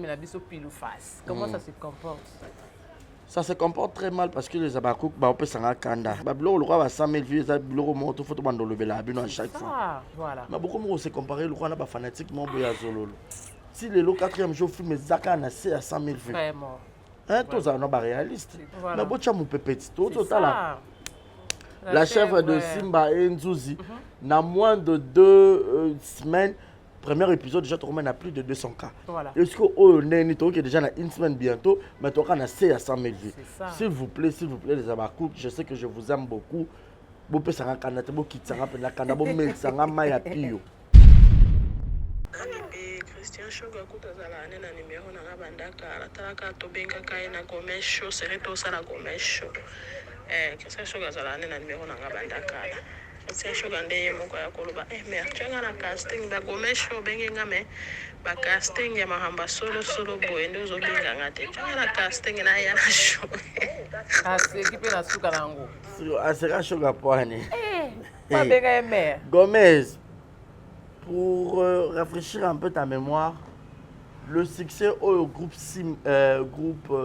mais la biso pile ou face. Comment ça se comporte? Ça se comporte très mal parce que les abakouk, on peut s'en kanda. Bablo, le roi va 100 000 vues, ça bloro monte, faut tout le bela, à chaque fois. Voilà. Mais beaucoup de se comparer, le roi n'a pas fanatiquement boya zolo. Si le 4e jour film Zaka n'a c'est à 100 000 vues. Vraiment. Hein, tout ça n'est pas réaliste. Mais bon, tu as mon petit, tout là. La chèvre de Simba et Nzouzi, dans moins de 2 semaines, premier épisode déjà on a plus de 200 cas. Voilà. Est-ce que oh Nenito qui est déjà dans une semaine bientôt, mais tu as 100 à 100 000 vues. S'il vous plaît les abakouk, je sais que je vous aime beaucoup. Vous pouvez s'en candidater, vous quittez s'en candidater, vous mettez s'en maya pio. Christian Shoga kutazala nena numéro na bandaka atalaka to benga kai na gomesho sereto sala gomesho Christian Shoga zala nena numéro na bandaka Christian Shoga ndeye moko ya koloba mais changa na casting ba gomesho benga ngame ba casting ya mahamba solo boy ndo zo benga ngate changa na casting na ya na show Kasi ekipe na suka nango Asera Shoga poane pas benga mais Gomez. Pour rafraîchir un peu ta mémoire, le succès au groupe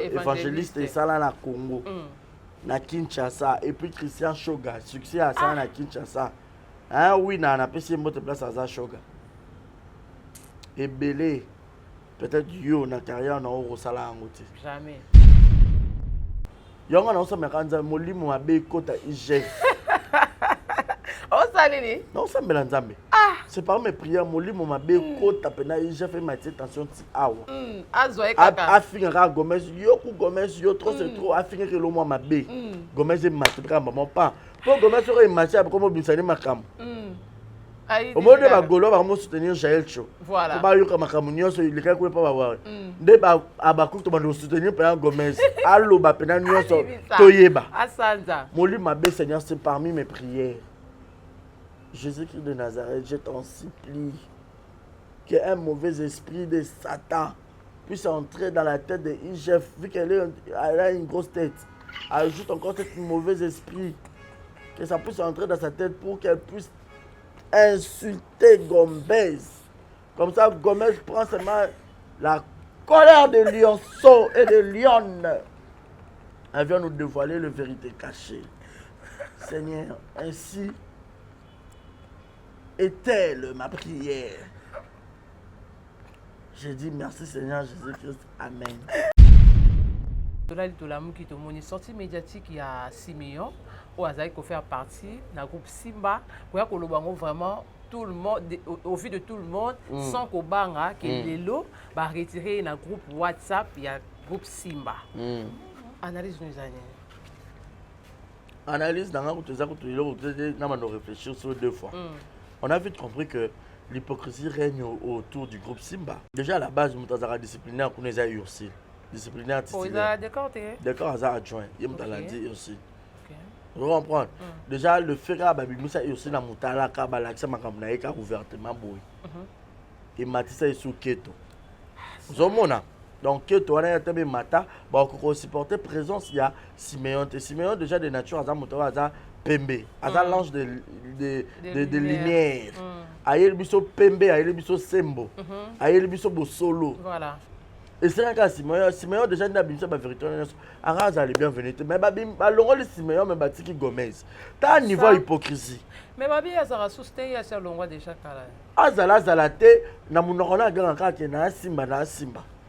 évangéliste et ça là na Congo, na Kinshasa et puis Christian Shoga, succès à ça na Kinshasa. Hein oui, na PC mote place à Shoga. Et Belé, peut-être yo na carrière na au sala ngote. Jamais. Yonga na osama kanza molimo mabe kota IGF. Oh salini. Non, ça me l'enzambe. C'est par mes prières, mon lit, mon mabé, côte, j'ai fait ma attention. Affinera Gomez, Yoku Gomez, yo trop, c'est trop, affinera le moi mabé. Gomez est maté, maman pas. Pour Gomez serait maté, comme vous savez, ma cam. Au moment de ma golo, on va soutenir Jaël Cho. Voilà. Pas eu comme un camunion, les gars ne peuvent pas voir. Dès Abakou, tu vas soutenir Père Gomez. Allo, Bapena, Nyoso, Toyeba. Asanda. Mon lit, mabé, Seigneur, c'est parmi mes prières. Jésus-Christ de Nazareth, je t'en supplie qu'un mauvais esprit de Satan puisse entrer dans la tête de IGF, vu qu'elle a une grosse tête. Ajoute encore cet mauvais esprit, que ça puisse entrer dans sa tête pour qu'elle puisse insulter Gomez. Comme ça, Gomez prend seulement la colère de lionceau et de lionne. Elle vient nous dévoiler la vérité cachée. Seigneur, ainsi est-elle ma prière. J'ai dit merci Seigneur Jésus-Christ. Amen. Qui te montre sortie médiatique il y a Simeon où Azaï peut faire partie d'un groupe Simba pour que le vraiment tout le monde au vu de tout le monde sans qu'au banga que l'élo va retirer dans groupe WhatsApp il y a groupe Simba. Analyse nous analyse dans la route nous réfléchir sur 2 fois. On a vite compris que l'hypocrisie règne autour du groupe Simba. Déjà à la base, nous avons disciplinaire pour nous aider aussi. Disciplinaire titulaire. D'accord, adjoint. Il m'a dit aussi. Vous comprenez? Déjà le fait que Babi Moussa est aussi dans mon talent, l'accès m'a ouvertement boy. Et Matissa est sous Keto. Vous comprenez? Donc Keto on a été matin, bah on supporter présence il y a Simeon. Et Simeon déjà de nature à Moutawa Pembe, à l'ange de lumière. Aïe biso Pembe, aïe biso Sembo, aïe biso Bosolo. Voilà. Et c'est un cas Simeon déjà n'a pas la vérité. Arras allez bienvenue. Mais babim, alors le Simeon mais Batiki Gomez. T'as un niveau hypocrisie. Mais babi azara soutenu à ce longue déjà kala. Azala zalate na munokona grand ka ke na Simba.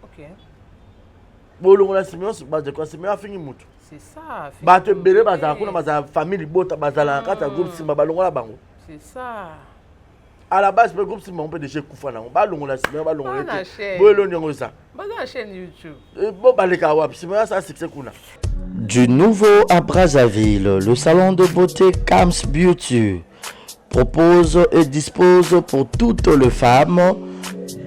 OK. Bolongo la Simeon c'est base de quoi Simeon a fini mutu. C'est ça. Ba te bele bazala kuna bazala famille bota bazala kata groupe Simba balongo la bango. C'est ça. À la base le groupe Simba on peut déjà kufa na balongo la Simeon balongo la. Bolongo nyongo ça. Ba na chaîne YouTube. Bo baleka wa Simeon ça succès kuna. Du nouveau à Brazzaville, le salon de beauté Camps Beauty propose et dispose pour toutes les femmes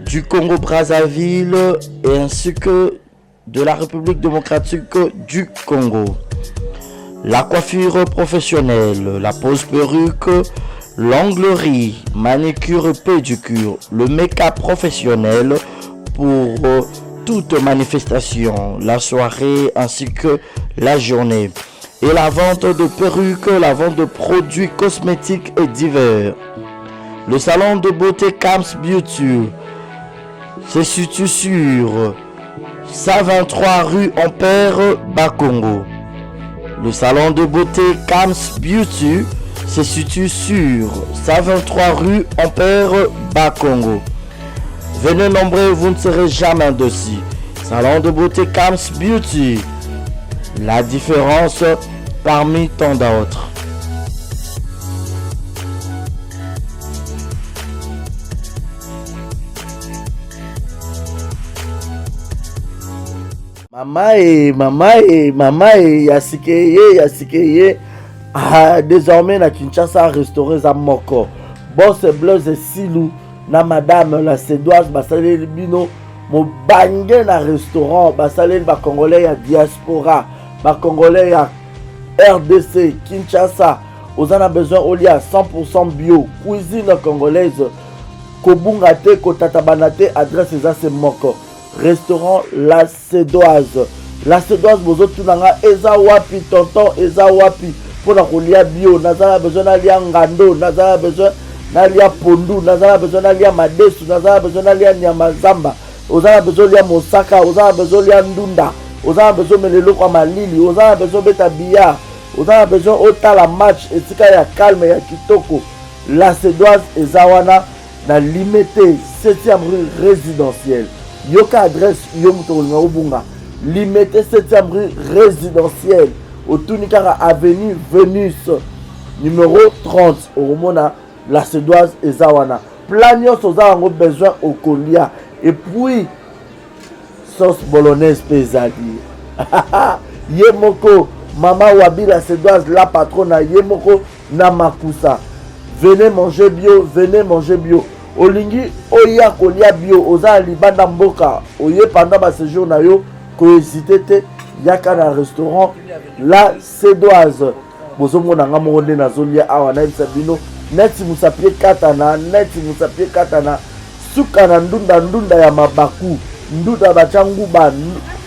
du Congo-Brazzaville et ainsi que de la République démocratique du Congo. La coiffure professionnelle, la pose perruque, l'onglerie, manicure et pédicure, le make-up professionnel pour toute manifestation, la soirée ainsi que la journée. Et la vente de perruques, la vente de produits cosmétiques et divers. Le salon de beauté Camps Beauty se situe sur 123 rue Ampère, Bakongo. Le salon de beauté Kams Beauty se situe sur 123 rue Ampère, Bakongo. Venez nombreux, vous ne serez jamais dessus. Salon de beauté Kams Beauty. La différence parmi tant d'autres. Mama, yasikeye. Ah, désormais, na Kinshasa, restauré za moko. Boss Blaise Silou, na madame la Sédoise, basalé bino, mo bangé na restaurant, basalé ba Congolais ya diaspora, ba Congolais ya RDC, Kinshasa. Vous en avez besoin au lit à 100% bio, cuisine congolaise, kobunga te, kotatabana te, adresse c'est moko. Restaurant La Sédoise. La Sédoise, vous autres, eza wapi, tonton, eza wapi. Pour la kolia bio, nazala besoin d'alia ngando, nazala besoin d'alia pondu, nazala besoin d'alia madesu, nazala besoin d'alia nyamazamba, ozala besoin d'alia mosaka, ozala besoin d'alia ndunda, ozala besoin de melelo kwa malili, ozala besoin beta billard, ozala besoin otala match, etika ya calme, ya kitoko. La Sédoise, ezawana, na limité, 7e rue résidentielle. Yoka adresse Yomutolinga Obunga. Limité 7e rue résidentielle. Au Tunikara avenue Vénus. Numéro 30. Au Romona, La Sédoise et Zawana. Plagnon Soza a besoin au Kolia. Et puis, sauce bolognaise pesadi. Yemoko, Mama Wabi La Sédoise, la patronne Yemoko Namakusa. Venez manger bio, venez manger bio. Olingi oya kolia bio oza libanda mboka oye pendant ba séjour na yo ko hésiter te yaka na restaurant La Sédoise bozo mona nga mo nde na zolia awa na bisabino neti musapie katana suka na ndunda ya mabaku ndunda bachangu ba.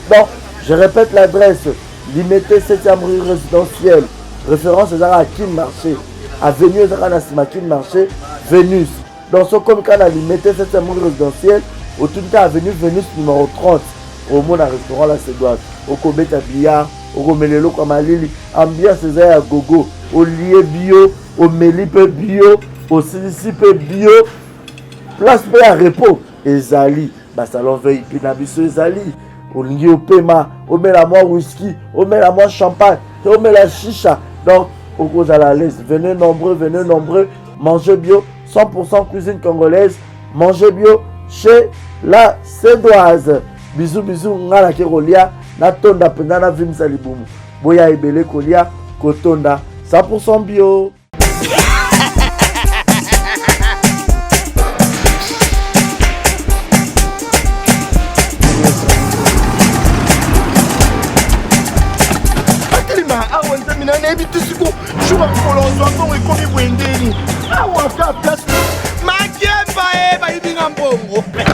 Bon, je répète l'adresse limité 7e rue résidentielle, référence à Kin Marché, avenue Zara Kin Marché, Vénus. Dans ce comme quand on a limité 7e rue résidentielle, au tout cas avenue Vénus numéro 30, au monde à restaurant La Sédoise, au Kobeta Billard, au Romelelo Kamalili, ambiance à gogo, au lié bio, au Melipe bio, au Silicipe bio, place B à repos, Ezali, salon veille, Pinabiso Ezali, au lié au Pema, au met la moi whisky, au met la moi champagne, au met la chicha, donc au cause à la laisse, venez nombreux, mangez bio. 100% cuisine congolaise, manger bio chez La Sédoise. Bisous, ngala ke kolia, na tonda penda na vimsa libumu. Boya ebele kolia, kotonda, 100% bio.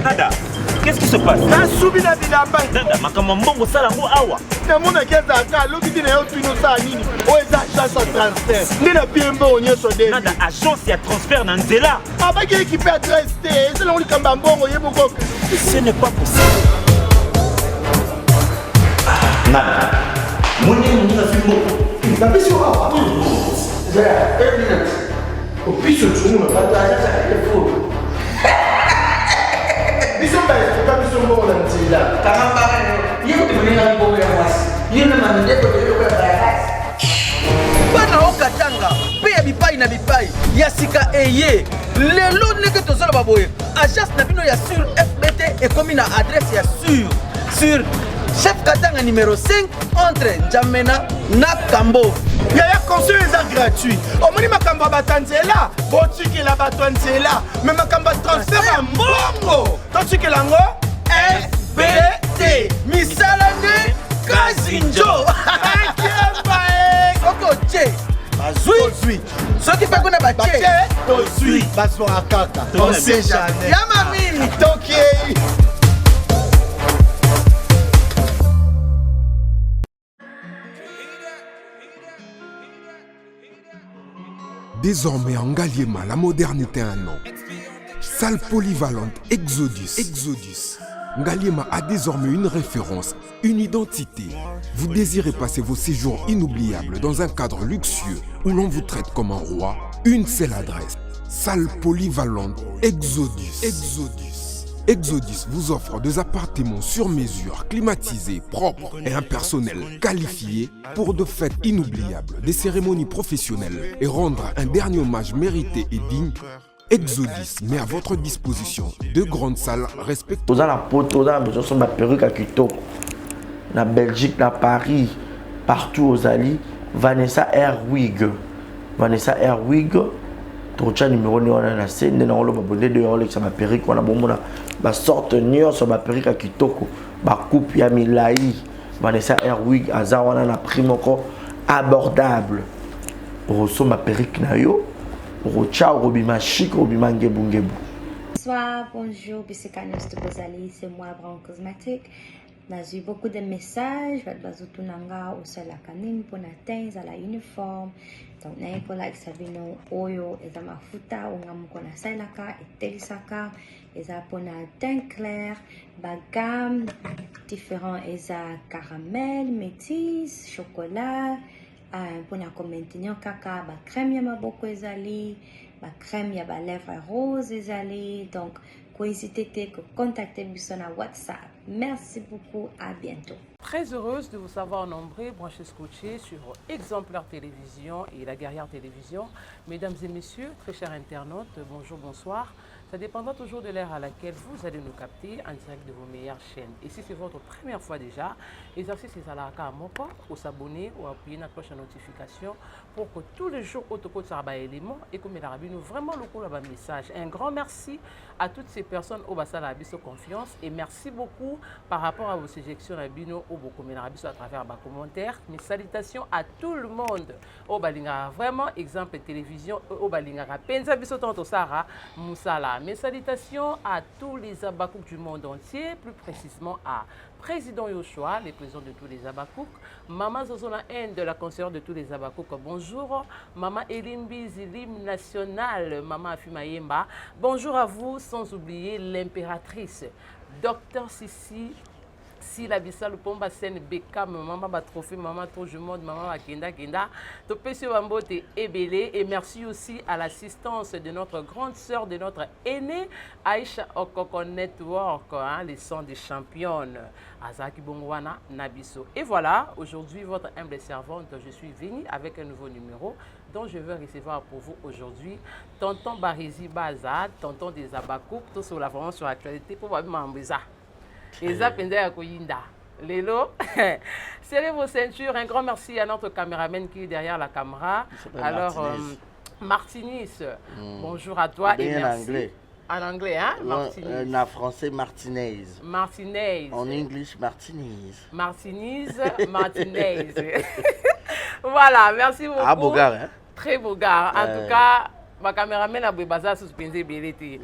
Nada, qu'est-ce qui se passe? Nada, makamambongo salango awa. Nada, agence ya transfert na nzela. Ce n'est pas possible. Nada. Bana okatanga pe ya bipai na bipai ya sika eye lelo ndenge tozala baboye agence na bino ya sur FBT ekomi na adresse ya sur chef Katanga numéro 5 entre Njamena na Kambo. Yaya conseil est gratuit. Au moins makamba batanzela, botiki la batanzela, mais makamba transfert à mbongo. Totiki lango FBT. Misala de Kazinjo. Koko che. Bazui. Soki pa kona bache. Tozui. Baso akaka. On sait jamais. Yama mimi. Toki. Désormais en Ngaliema, la modernité a un nom. Salle polyvalente Exodus. Ngaliema a désormais une référence, une identité. Vous désirez passer vos séjours inoubliables dans un cadre luxueux où l'on vous traite comme un roi? Une seule adresse. Salle polyvalente Exodus. Exodus vous offre des appartements sur mesure, climatisés, propres et un personnel qualifié pour de fêtes inoubliables, des cérémonies professionnelles et rendre un dernier hommage mérité et digne. Exodus met à votre disposition deux grandes salles respectueuses. Vous avez la pote, vous avez besoin de ma perruque à Kitoko. Na Belgique, na Paris, partout aux alliés. Vanessa Airwig. Vanessa Airwig. Trocha numéro on a la scène de l'enrôle babonné de l'enrôle sur ma perruque. On a bon ma sorte nion sur ma perruque à Kitoko. Ma coupe ya milai. Vanessa Airwig. Azawana na prime encore abordable. Pour ma perruque na yo. Bonsoir, bonjour, Bissekanos de Bozali, c'est moi, Brown Cosmétique. J'ai eu beaucoup de messages, je nanga au sol la canine pour atteindre la uniforme. Donc, n'a pas like sabino oyo, et ma futa, ou ngam kona sailaka, et telisaka, et ça pour teint clair, bagam, différents, et ça caramel, métis, chocolat. Pour maintenir caca, ba crème ya maboko ezali, ba crème ya ba lèvres rose ezali. Donc, n'hésitez pas à contacter Bisson à WhatsApp. Merci beaucoup, à bientôt. Très heureuse de vous savoir nombreux, branchés scotchés sur Exemplaire Télévision et La Guerrière Télévision. Mesdames et messieurs, très chers internautes, bonjour, bonsoir. Ça dépendra toujours de l'heure à laquelle vous allez nous capter en direct de vos meilleures chaînes. Et si c'est votre première fois déjà, exercez ces alarkas à Moko, ou s'abonner ou appuyer notre cloche de notification pour que tous les jours, autour de ça, élément et comme il a nous vraiment le coup là message. Un grand merci à toutes ces personnes au Bassa la Abisso confiance et merci beaucoup par rapport à vos suggestions à Bino au Bokomé à travers vos commentaires. Mes salutations à tout le monde au Balinga. Vraiment, exemple télévision au Balinga. Penza Bisso Tanto Sara Moussala. Mes salutations à tous les Abakouk du monde entier, plus précisément à Président Yoshua, les présidents de tous les Abakouk, Maman Zozona N de la conseillère de tous les Abakouk, bonjour, Maman Elimbi Zilim National, Maman Afimayemba, bonjour à vous, sans oublier l'impératrice, Docteur Sissi, si la Bissal Pomba Sen Bekam, maman ba trophée, maman trop je monde, maman ba kenda, Topesio Bambote et Belé. Et merci aussi à l'assistance de notre grande sœur, de notre aînée, Aïcha Okoko Network, hein, les sons des championnes, Azaki Bongwana, Nabiso. Et voilà, aujourd'hui, votre humble servante, je suis venue avec un nouveau numéro dont je veux recevoir pour vous aujourd'hui Tonton Barizi Baza, Tonton des Abakouk, tout sur la vraiment sur l'actualité pour m'embêter. Et ça, Lélo, serrez vos ceintures. Un grand merci à notre caméraman qui est derrière la caméra. Alors, Martinis, bonjour à toi et merci. En anglais. En anglais, hein, Martinis. En français, Martinez. Martinez. En anglais, Martinez. Martinez, Martinez. Voilà, merci beaucoup. Ah, beau gars, hein? Très beau gars. En tout cas, ma caméraman a Baza suspendé Belleté.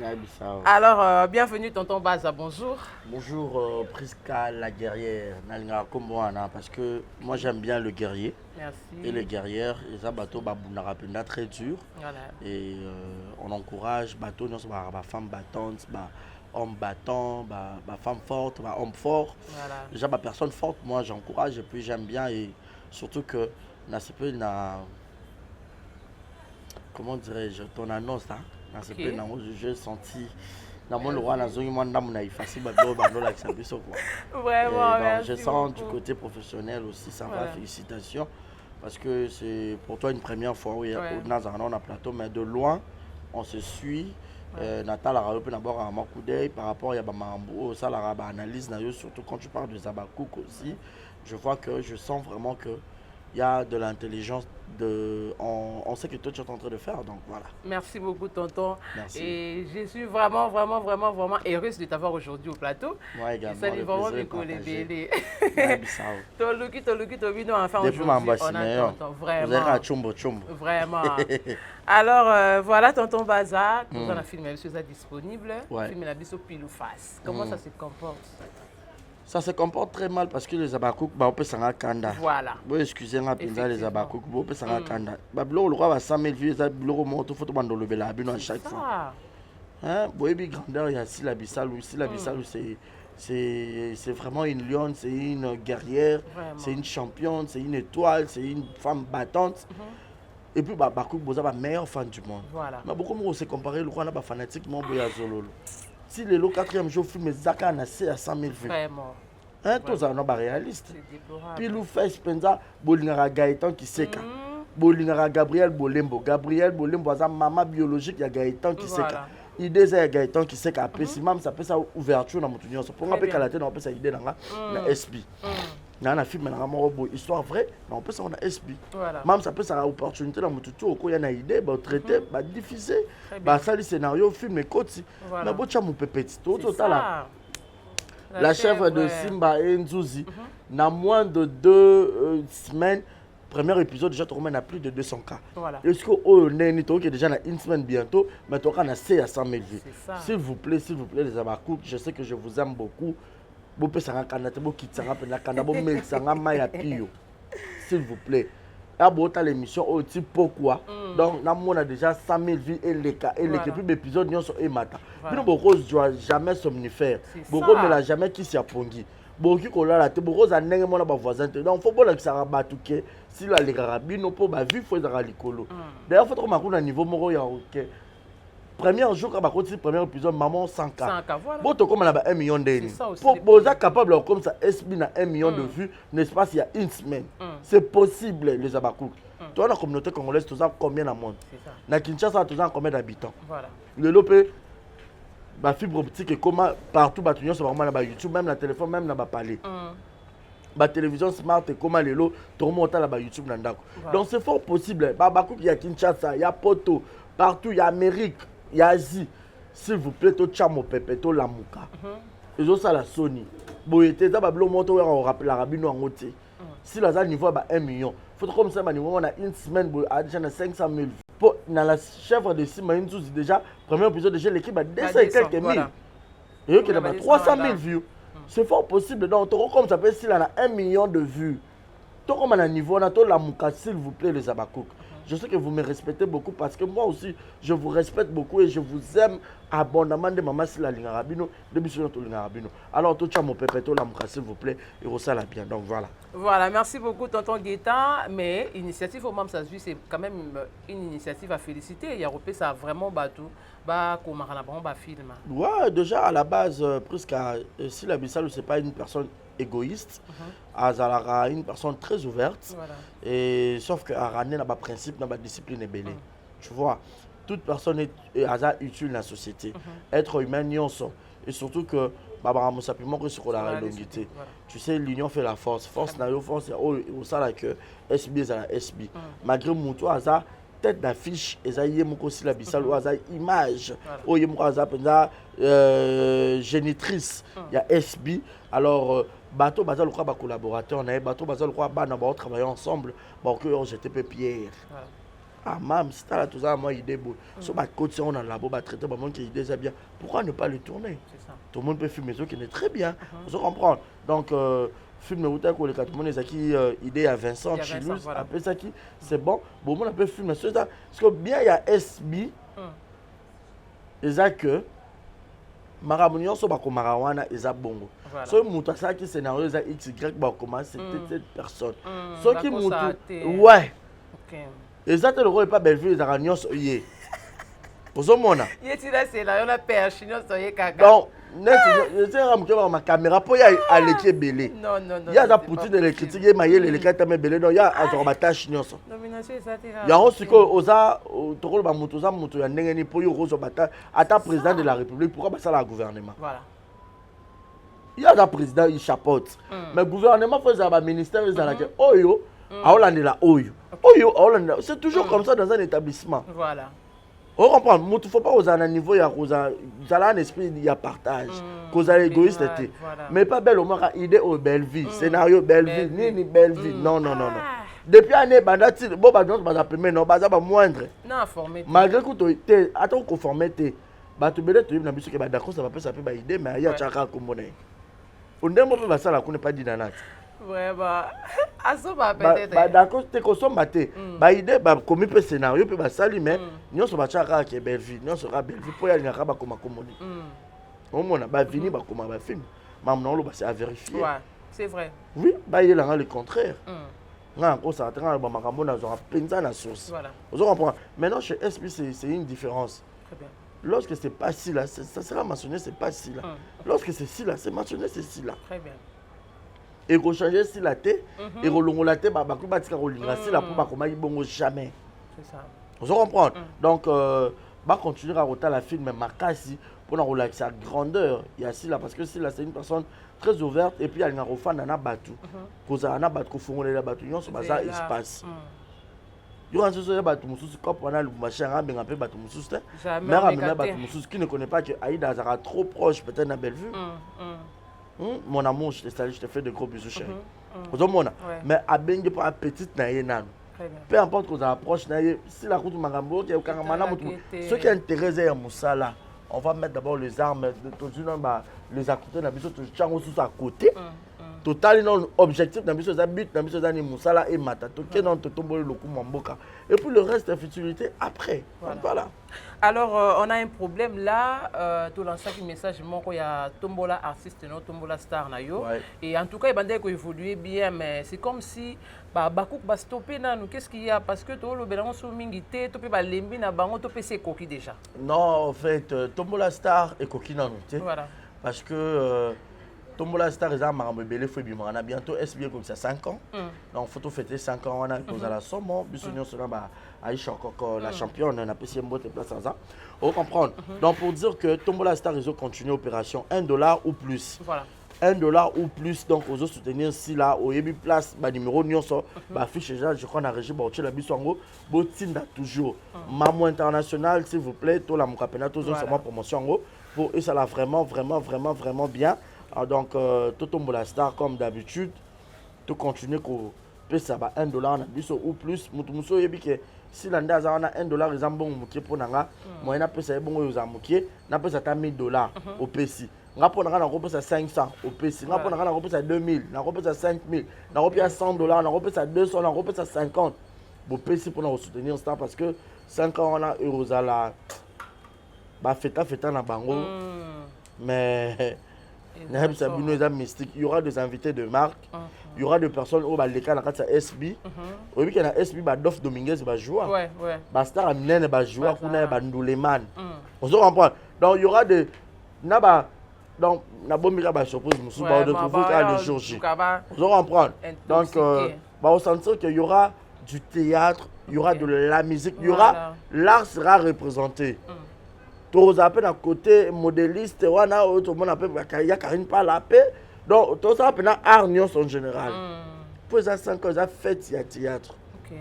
Alors, bienvenue Tonton Baza, bonjour. Bonjour Priska la guerrière, parce que moi j'aime bien le guerrier. Merci. Et les guerrières, et ça bateau babunarapenda très dur. Voilà. Et on encourage bateau non ba femme battante, ba homme battant, ba femme forte, ba homme fort. Voilà. Déjà ba personne forte, moi j'encourage et puis j'aime bien et surtout que comment dirais-je, ton annonce là, j'ai senti vraiment, je sens du côté professionnel aussi, ça va, félicitations, parce que c'est pour toi une première fois, oui, on a plateau, mais de loin, on se suit. Natal a d'abord un coup d'œil par rapport à Mambo, ça la analyse, surtout quand tu parles de Zabakouk aussi, je vois que je sens vraiment que il y a de l'intelligence, on sait que toi tu es en train de faire, donc voilà. Merci beaucoup tonton. Merci. Et je suis vraiment heureuse de t'avoir aujourd'hui au plateau. Moi également, ça le vraiment plaisir Toluki, enfin aujourd'hui, on a tonton, vraiment. Vraiment. Alors, voilà tonton Baza, nous on a filmé, monsieur est disponible, filmé la biso pile ou face. Comment ça se comporte? Ça se comporte très mal parce que les Abakouk, on peut s'en kanda. Voilà. Vous excusez-moi, les Abakouk, on peut s'en kanda. Le roi va 100 000 vues, le roi monte, il faut tout le bel à chaque fois. Hein, boyebi grandeur, il y a si la bissal, c'est c'est vraiment une lionne, c'est une guerrière, c'est une championne, c'est une étoile, c'est une femme battante. Et puis Bakouk Boza la meilleure fan du monde. Voilà. Mais beaucoup de se comparer le roi n'a pas fanatique mon boya Zololo. Si le 4e jour film Zaka na à 100 000 vues. Vraiment. Hein, tous ça non pas réaliste. Puis le fait Spenza Bolingara Gaëtan qui sait Bolingara Gabriel Bolembo a maman biologique il y a Gaëtan qui sait idée ça Gaëtan qui sait qu'après si même ça peut ça ouverture dans mon union pour rappeler qu'à la tête on peut ça idée dans la SB. Dans un film histoire vraie, on peut ça on a SB. Même ça peut ça opportunité dans mon tuto il y a une idée traiter diffuser ça le scénario film et côté mais bon tu as mon petit tout là. La chèvre de Simba et Nzuzi, dans moins de 2 semaines, premier épisode déjà tourné à plus de 200 cas. Est-ce que qui est déjà dans une semaine bientôt, mais tu as 100 000 vues. S'il vous plaît, les Abakouk, je sais que je vous aime beaucoup. S'il vous plaît. L'émission au type pourquoi donc on a déjà 100 000 vues et les plus d'épisodes n'y sont émata nous beaucoup doit jamais somnifère beaucoup mais la jamais qui s'y a pongi beaucoup qu'on l'a raté beaucoup à n'engue mon voisin donc faut pas que ça rabatte que si la les carabines pour ma vie faut être licolo d'ailleurs faut trop à niveau moro ya OK premier jour quand le premier épisode maman 100K bon to comme on a 1 million d'euros pour boza capable comme ça SB na 1 million de vues n'est-ce il y a une semaine c'est possible les Abakouk toi la communauté congolaise tu as combien dans monde na Kinshasa tu as combien d'habitants le lopé ba fibre optique et comment partout ba tunyo sur vraiment na YouTube même na téléphone même na ba parler ba télévision smart et comment les lots tout monter là ba YouTube na ndako donc c'est fort possible ba Abakouk il y a Kinshasa il y a Poto partout il y a Amérique il y a Asie, s'il vous plaît, tu chamo pepe, tu la mouka. Et ça la Sony. Bon, et tu as bablo monto on rappelle la rabino en côté. Si la niveau à 1 million, faut comme ça niveau on a une semaine à déjà 500 000. Pour dans la chèvre de Sima déjà premier épisode déjà l'équipe a 200 et quelques mille. Et qui a 300 000 vues. C'est fort possible donc comme ça peut s'il a 1 million de vues. Toi comme à niveau on a tout la mouka s'il vous plaît les Abakouk. Je sais que vous me respectez beaucoup parce que moi aussi, je vous respecte beaucoup et je vous aime abondamment de maman si la ligne arabino, de bisous dans ligne arabino. Alors, tout ça, mon pépéto, la mouka, s'il vous plaît, et ça la bien. Donc, voilà. Voilà, merci beaucoup, tonton Guetta. Mais l'initiative au MAMSA, c'est quand même une initiative à féliciter. Il y a ça a vraiment battu. Comme un film. Ouais, déjà à la base, presque, si la Bissau, ce n'est pas une personne égoïste, Azalara une personne très ouverte, et sauf que Arané n'a pas principe, n'a pas discipline et belé. Tu vois, toute personne est utile dans la société. Être humain, et surtout que Barbara Moussa Piment sur la longité. Tu sais, l'union fait la force. Force n'a pas force, au sein que SB est à la SB. Malgré Moutou, Aza tête d'affiche, et ça y est, aussi la Bissau, Aza image, ou y est, génitrice, il y a SB. Alors, bateau bazal le croit collaborateur on a bateau bazal le croit on travailler ensemble bon que on jetait peu pierre ah mam c'est là tout ça moi idée beau sur ma côte on a là-bas ba traiter ba monde qui idée ça bien pourquoi ne pas le tourner tout le monde peut filmer ça qui est très bien vous comprendre donc film où t'as les quatre monde qui idée à Vincent Chilus après ça qui c'est bon bon on peut filmer ça parce que bien il y a SB et ça que Maramunion so bako marawana eza bongo. So muta ça qui scénario eza XY ba comment c'était cette personne. So qui mutu ouais. OK. Exactement le rôle pas Belleville eza nyons yé. Ozomona. Yetira scénario na perche nyons yé kaka. Donc net je ramke ba ma caméra po ya aleki belé. Non. Ya za poutine les critiques ye mayele les kata me belé donc ya azora tâche nyons. Nomination ezatira. Ya osiko oza tokolo ba mutu za mutu ya ndenge ni po yo rozo bata ata président de la République pourquoi ba ça la gouvernement. Voilà. Il y a un président il chapeaute. Mais le gouvernement fait ça ba ministère ils ala que oyo aolandela oyo. Oyo aolandela c'est toujours comme ça dans un établissement. Voilà. On comprend, il ne faut pas aux un niveau, il y a un esprit, il y a partage, cause à l'égoïste. Mais pas belle au moins, idée au belle vie, scénario belle vie, ni belle vie. Non. Depuis l'année, bon, bah, non, bah, non, bah, moindre. Non, formé. Malgré que tu es, attends, conformité, bah, tu peux être une musique, bah, d'accord, ça va pas s'appeler idée, mais il y a chacun comme on est. On ne peut pas ça, là, qu'on n'est pas dit dans la ouais, bah, asoba peut-être. Bah, d'accord, tu es consommé. Bah, idée, bah, comme un scénario, puis bah, ça, mais nous sommes chacun qui est belle vie, nous sommes belle vie, pour y aller à Rabat comme on dit. On a bah, fini, bah, comme un film. maman c'est à vérifier. Ouais, c'est vrai. Oui, bah il a le contraire. Encore ça attend ba makambo na zo penza na sauce. Voilà. Vous comprenez? Maintenant chez SB c'est une différence. Très bien. Lorsque c'est pas si là, ça sera mentionné c'est pas si là. Lorsque c'est si là, c'est mentionné c'est si là. Très bien. Et qu'on change si la té et qu'on longola té ba ku batika ko linga si là pour ba koma bongo jamais. C'est ça. Vous comprenez? Donc bah continuer à roter la film mais makasi pour na relaxer sa grandeur. Il y a si là parce que si là c'est une personne très ouverte et puis elle n'a refait nana batu. Cause ana batu ko fongola la batu yon so baza espace. Il y a un souci de batu mususu quand on a le machin à benga pe batu mususu. Mais à batu mususu qui ne connaît pas que Aïda sera trop proche peut-être na belle vue. Mon amour, je te salue, je te fais de gros bisous chérie. Mais à benga pas un petite na yenan. Peu importe qu'on approche si la route magambo qui est au karamana ceux qui intéressent à Moussala. On va mettre d'abord les armes, les à côté, à côté. Total, non, objectif, but, Moussala et Mata. Et puis le reste, la futilité après. Voilà. Alors, on a un problème là. Tout l'ensemble message, il y a Tombola artiste, Tombola star. Et en tout cas, il faut évoluer bien, mais c'est comme si Bakouk va stopper. Qu'est-ce qu'il y a? Parce que tout le bélan sous mingité, tu peux pas lembi na bango, tu peux c'est coquille déjà. Non, en fait, Tombola star et coquille non. Voilà. Parce que Tombola star est on a bientôt SBA comme ça 5 ans. Donc photo fêter 5 ans on a cause à la somme, bisogno sera Aïcha encore la championne, on a passé une bonne place à ça. On comprend. Donc pour dire que Tombola star ils ont continué opération $1 ou plus. Voilà. $1 ou plus donc aux autres soutenir si là au début place numéro nyonso fiche déjà je crois na régie la bisongo botinda toujours Mamo international s'il vous plaît tout la mokapena tous ensemble promotion pour et ça l'a vraiment bien. Donc tout Tombola star comme d'habitude tout continuer ko peut ça ba $1 na biso ou plus muso yebi que si l'anda za na $1 ils ambon mukie pour nanga moyena pesa ebongo yo za mukie na pesa ta $1000 au PC. Nga pona na kopesa 500 au PC, nga pona na kopesa 2000, na kopesa 5000, na kopesa $100, na kopesa 200, na kopesa 50. Au PC pour nous soutenir ça parce que 5 ans on a eurozala ba feta na bango. Mais mystique, il y aura des invités de marque, il y aura des personnes au baleka na kata SB. Au week na SB ba Dof Dominguez ba jouer. Ouais. Ba star amnene ba jouer kuna ba Nduleman. On se comprend. Donc il y aura des naba donc na bomika ba surprise musu ba de trouver le jour J. On comprend. Donc on sentir qu'il y aura du théâtre, il y aura de la musique, il y aura l'art sera représenté. Tous appellent à côté modéliste, wana tout le monde appelle il y a Karine pas la paix. Donc tout ça appelle art en général. Pour ça 5 ans ça fête il y a théâtre. OK.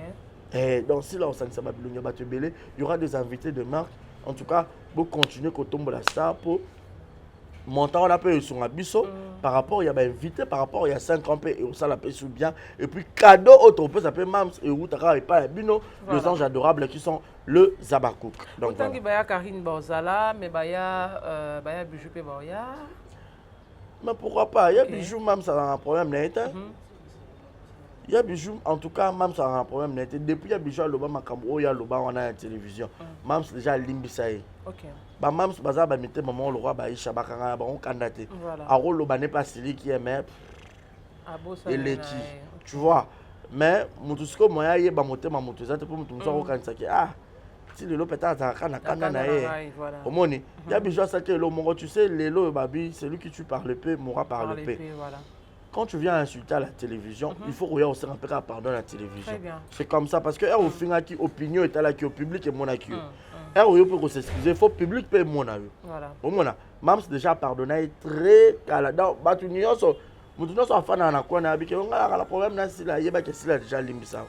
Et donc si là on s'en va il y aura des invités de marque. En tout cas, pour continuer qu'on tombe la star pour montant on appelle sur abisso par rapport il y a invité par rapport il y a 5 ans et on ça la paye sous bien et puis cadeau autre peut s'appeler Mams et Outara et pas Bino les anges adorables qui sont le Zabakouk. Donc tant qu'il y a Karine Bozala mais baya bijou pe baya. Mais pourquoi pas il y a bijou Mams ça a un problème net. Il y a bijou en tout cas Mams ça a un problème net depuis il y a bijou Loba Makambo il y a Loba on a la télévision. Mams déjà limbisaï. OK. Ba Mams baza ba mité maman le roi ba Aïcha ba kanga ba on candidaté. Aro Loba n'est pas celui qui aime et les qui tu vois mais mutusko moya ye ba moté ma moto ça pour mutuso ko kanisa ki si le peut être kana na ye omoni ya bijou ça que le mongo tu sais le lo babi celui qui tu parle peu mourra par le peu. Voilà. Quand tu viens insulter à la télévision, il faut regarder aussi un peu pardon à la télévision. C'est comme ça parce que au final qui opinion est là qui au public et mon accueil. Et pour s'excuser, il faut public payer mon avis. Voilà. Bon mon Mams déjà pardonné très calada. Batunion so mutuno so afana na kwa na biki on a la problème na si la yeba que si la déjà limbisa.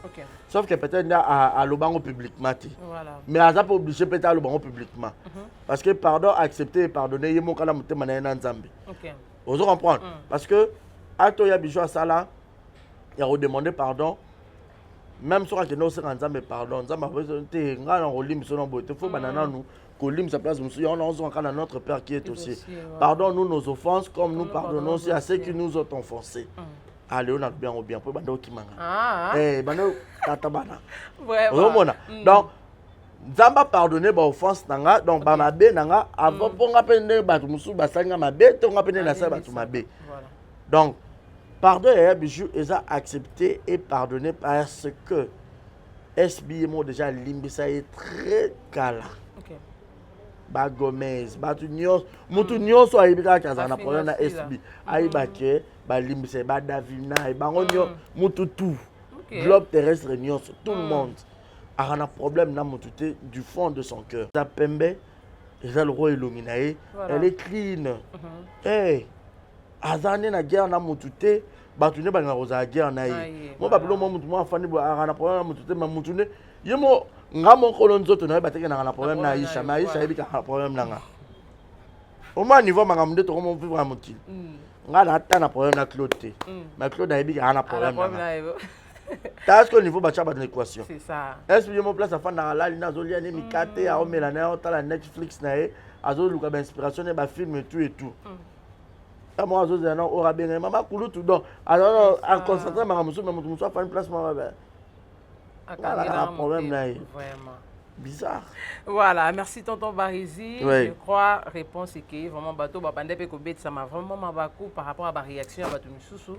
Sauf que peut-être à lobango publiquement. Voilà. Mais à ça pas obligé peut-être à lobango publiquement. Parce que pardon accepter et pardonner yemo kana mutema na nzambe. OK. Vous comprenez parce que Ato ya bijou à ça là, il a redemandé pardon. Même si on a mais pardon, ça m'a fait un gars en rolim sur notre beauté. Faut banana nous, colim sa place, monsieur. On a encore notre père qui est aussi. Pardon nous nos offenses comme nous pardonnons aussi à ceux qui nous ont offensés. Allez, on a bien ou bien pour bando qui manga. Eh, bando tatabana. Vraiment. Donc Nzamba pardonner ba offense nanga donc ba mabe nanga avant ponga pende batu musu basanga mabe tonga pende na sa batu mabe. Donc pardon et bijou eza accepté et pardonné parce que SB mo déjà limbisa est très cala. OK. Ba Gomez, ba tu nyos, mutu nyos wa ibika kaza na problème na SB. Aiba ke ba limbisa ba Davina e bango nyo mutu tout. Globe terrestre nyos tout le monde. A un problème na motute du fond de son cœur. Ça pembe, le roi illuminé, elle est clean. Eh, azane na guerre na motute, batune ba na guerre na yi. Moi babilo mo mutu mo afani ba a un problème na motute ma mutune. Yemo ngamo kolonzo to na bateke na un problème na Aisha, ma Aisha ebika un problème na nga. Au moins niveau mangamde to mo vivre motile. Nga na ta na problème na Claude. Ma Claude ebika un problème na. T'as ce niveau bâtiment de l'équation. C'est ça. Est-ce que mon place à faire dans la ligne azoli ane mikate a omelana on la Netflix nae azoli luka inspiration et ba film et tout. Ta moi azoli na ora bien mama kulu tout donc alors en concentrant ma musu mais musu faire une place moi ba. Voilà un problème nae. Vraiment. Bizarre. Voilà, merci tonton Barizi. Oui. Je crois réponse est que vraiment bateau babande pe ko bet ça m'a vraiment mabaku par rapport à la réaction à bateau Misusu.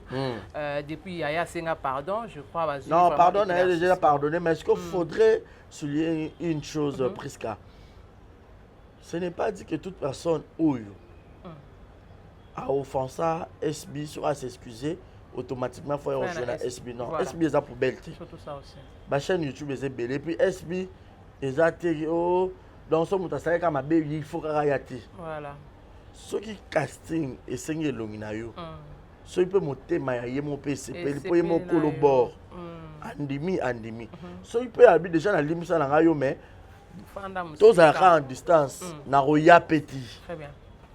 Depuis Yaya Senga pardon, je crois vas-y. Non, pardon, elle a déjà pardonné, mais est-ce qu'il faudrait souligner une chose Prisca. Ce n'est pas dit que toute personne ouille a offensé SB soit s'excuser automatiquement faut rejoindre SB non, voilà. SB est pour belle. Surtout ça aussi. Ma chaîne YouTube est belle et puis SB exactement. Dans ce moment, ça comme il faut qu'il voilà. Ceux qui casting et singent l'onginayo. Ceux qui peuvent monter mailler mon PC, peuvent mon collabore. Andimi. Ceux qui peuvent habiter déjà dans l'image dans l'ayo mais tous à en distance. Na roya petit. Très bien.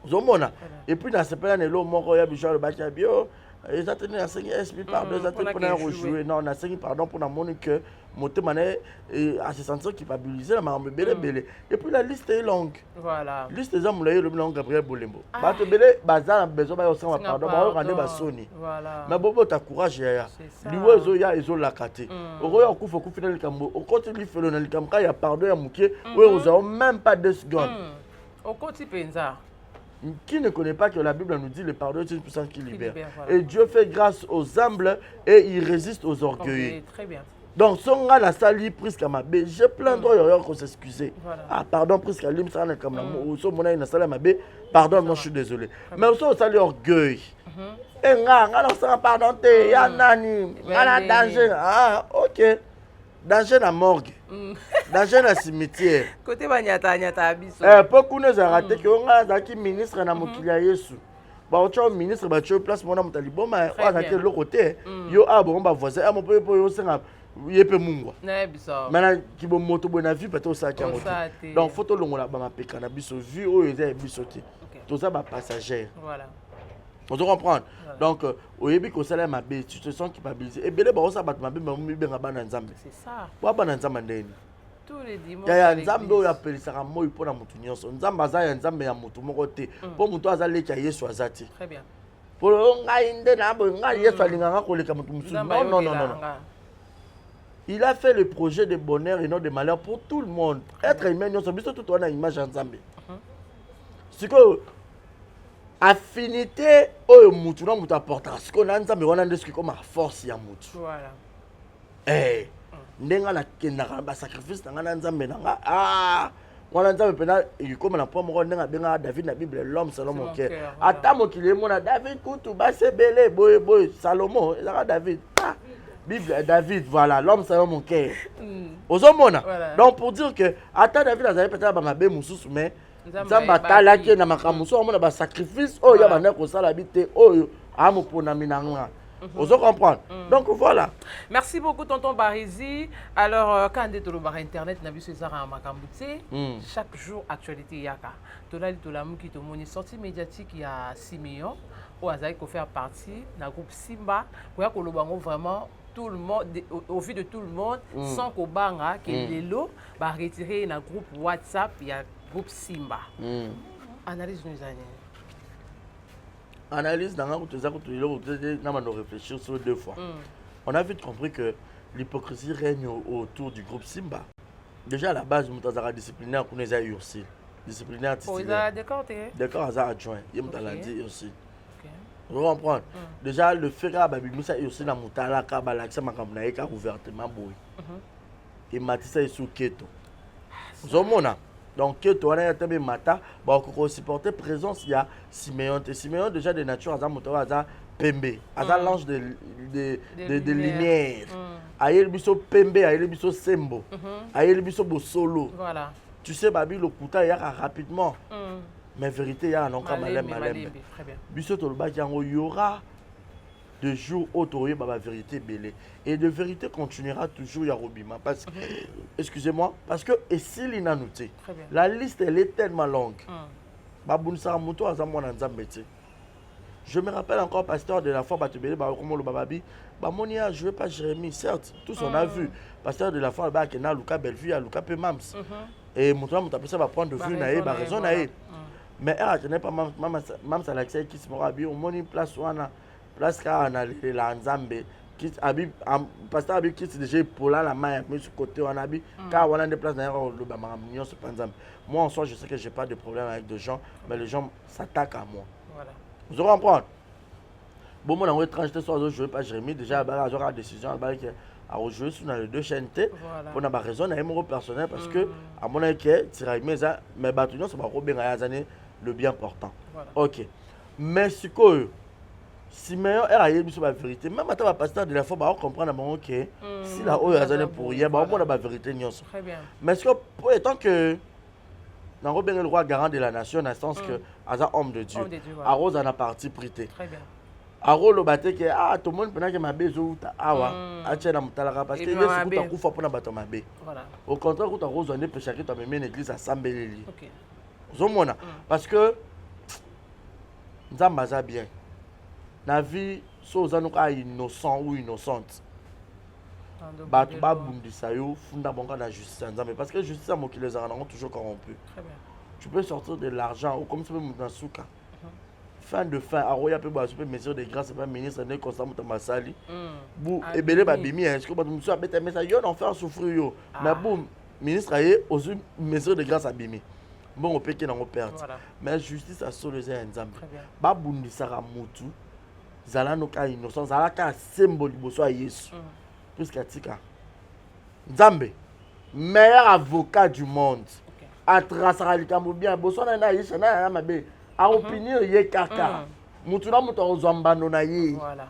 Zomona. Et puis dans ce pays là, mon roya bichon le bâti bio. Ils attendent à signer SP pardon, ils attendent pour nous rejouer. Non, on a signé pardon pour nous montrer que monter mané à se sentir culpabilisé la maman belé. Et puis la liste est longue. Voilà. Liste des hommes là le long Gabriel Bolembo. Ba te belé bazar besoin ba osama pardon, ba rendre ba soni. Voilà. Mais bobo ta courage ya. Liwezo ya ezo la kate. Oroya kufa ku final kambo. O continue felo na likamka ya pardon ya mukie. Ouais, vous avez même pas 2 secondes. O koti penza. Qui ne connaît pas que la Bible nous dit le pardon est une puissance qui libère. Voilà. Et Dieu fait grâce aux humbles et il résiste aux orgueilleux. Très bien. Donc, si on a la salle presque à ma bé, j'ai plein de qu'on s'excuser. Ah, pardon, presque à l'im, ça n'a comme ou so mon na salle à ma bé, pardon, moi je suis désolé. Mais aussi au salle orgueil. Et on s'en pardon, il y a nani, il y a danger. Ah, ok. Danger la morgue. Danger la cimetière. Côté banyata abiso. Beaucoup nous a raté que on a zaki ministre na mokilia Yesu. Ba ocho ministre ba cho place mona mutali boma on a été l'autre côté. Yo a bon ba voisin a mon peu yo senga yepe mungwa. Na biso. Mana ki bo moto bona vie peut-être ça ki moto. Donc photo longola ba mapeka na biso vie o eza biso te. Tout ça ba passager. Voilà. On doit comprendre. Voilà. Donc, au début, quand ça ma bête, tu te sens culpabilisé. Et bien, on s'abat ma bête, mais bien à Bananzambe. C'est ça. Pourquoi Bananzambe tous les dimanches. Il y a un Nzambe qui appelle ça moi pour la moutounion. Nzambe a un Nzambe à moutou mon côté. Pour moutou azale qui a yesu azati. Très bien. Pour ngainde na bo ngai yesu alinganga ko leka moutou musu. Non. Il a fait le projet de bonheur et non de malheur pour tout le monde. Être humain, nous sommes tout on a image Nzambe. C'est que affinité oyo mutu na mutu apporta parce qu'on a nzambe wana ndeski comme force ya mutu voilà ndenga na kendaka ba sacrifice na nzambe nanga wana nzambe pena comme na pomo ko ndenga benga David na Bible l'homme selon mon cœur ata mokili mona David kutu ba sebele boy Salomon ezaka David Bible David voilà l'homme selon mon cœur ozomona donc pour dire que ata David azali peut-être ba mabe mususu mais Nzamba talaki na makamuso omona ba sacrifice oyo ya bana ko sala bité oyo amopona minanga. Vous comprenez? Donc voilà. Merci beaucoup tonton Barizi. Alors quand on est sur internet na biso ezara makambuté chaque jour actualité yaka. Tolali tolamu ki to moni sortie médiatique ya Simeon ou azali ko faire partie na groupe Simba pour ya ko lobango vraiment tout le monde au vu de tout le monde sans ko banga que lelo ba retirer na groupe WhatsApp ya groupe Simba. Analyse nous analyse dans la réfléchir sur 2 fois. On a vite compris que l'hypocrisie règne autour du groupe Simba. déjà à la base moto azaka disciplinaire kuna eza ursil disciplinaire titulaire d'accord aza adjoint ye moto alandi ursil vous comprenez déjà le fait que babimisa ursil na mutala ka balakisa makambo na ye ka ouvertement boy et matisa esu keto zomona donc keto wana yatembe mata ba ko supporter présence ya Siméon déjà de nature aza moto aza pembe aza l'ange de lumière ayeli biso pembe ayeli biso sembo ayeli biso bosolo voilà tu sais babi le kuta yaka rapidement mais vérité ya non ka malembe biso to lobaki yango y aura de jours autour ba vérité belé et de vérité continuera toujours ya robima parce que excusez-moi parce que et si l'inanouté la liste elle est tellement longue babunisa moto aza mwana nzambe te. Je me rappelle encore, pasteur de la foi, Batubele, Barokomo, le Bababi, Bamonia, je ne veux pas Jérémie, certes, tous on a vu. Pasteur de la foi, Bakena, Luka Bellevue, Luka Pemams. Et mon temps, ça va prendre de vue, naïe, raison, naïe. Mais elle, je n'ai pas Mams Alexei qui se m'a dit, au moins une place où on a, place car on a la Nzambe, qui habite, pasteur Abi qui s'est déjà pour la main, mais sur côté, on a dit, car on a des places d'ailleurs, le Bamaramignon, c'est pas Nzambe. Moi, en soi, je sais que je n'ai pas de problème avec des gens, mais les gens s'attaquent à moi. Voilà. Vous allez comprendre. Bon, moi, on a étrange soir, je ne pas Jérémie. Déjà, il y aura la décision à rejouer sur les deux chaînes. Pour une raison, il y a un personnel parce que, à mon avis, mais bâtiment, ça va bien le bien portant. Ok. Mais ce que Siméon a eu la vérité, même à pasteur de la foi, on comprend que si la haut est pour rien, on a la vérité. Très bien. Mais ce que, pour autant que. Nous avons le roi garant de la nation, dans le sens que, as un homme de Dieu, Arose en a parti prêté. Très bien. Arose le batté que, tout le monde peut que ma bézo, parce que il y a beaucoup de fois pour battre ma bé. Au contraire, quand Arose on est péché, tu as même une église à Sambeleli. Parce que, nous avons bien. La vie, soit innocent ou innocente. Batu babundisa yo funda bonga la justice nzambe parce que justice mo ki les arrange toujours corrompu. Très bien. Tu peux sortir de l'argent ou comme ça même dans souka. Fin de fin aroya pe ba super mesure de grâce pas ministre né constamment masali. Bou ebele ba bimi est-ce que ba musu abeta message yo en faire souffrir yo. Mais boum ministre aye aux mesure de grâce abimi. Bon on peut que n'en perte. Mais justice a solezé nzambe. Ba bundisa ra mutu. Zala no ka innocent zala ka symbole liboso a Yesu. Plus qu'Atika. Nzambe, meilleur avocat du monde. A trasarali bien. Bosona na yisha na mabe. A opinion ye kaka. Mutuna muto ozambano na ye. Voilà.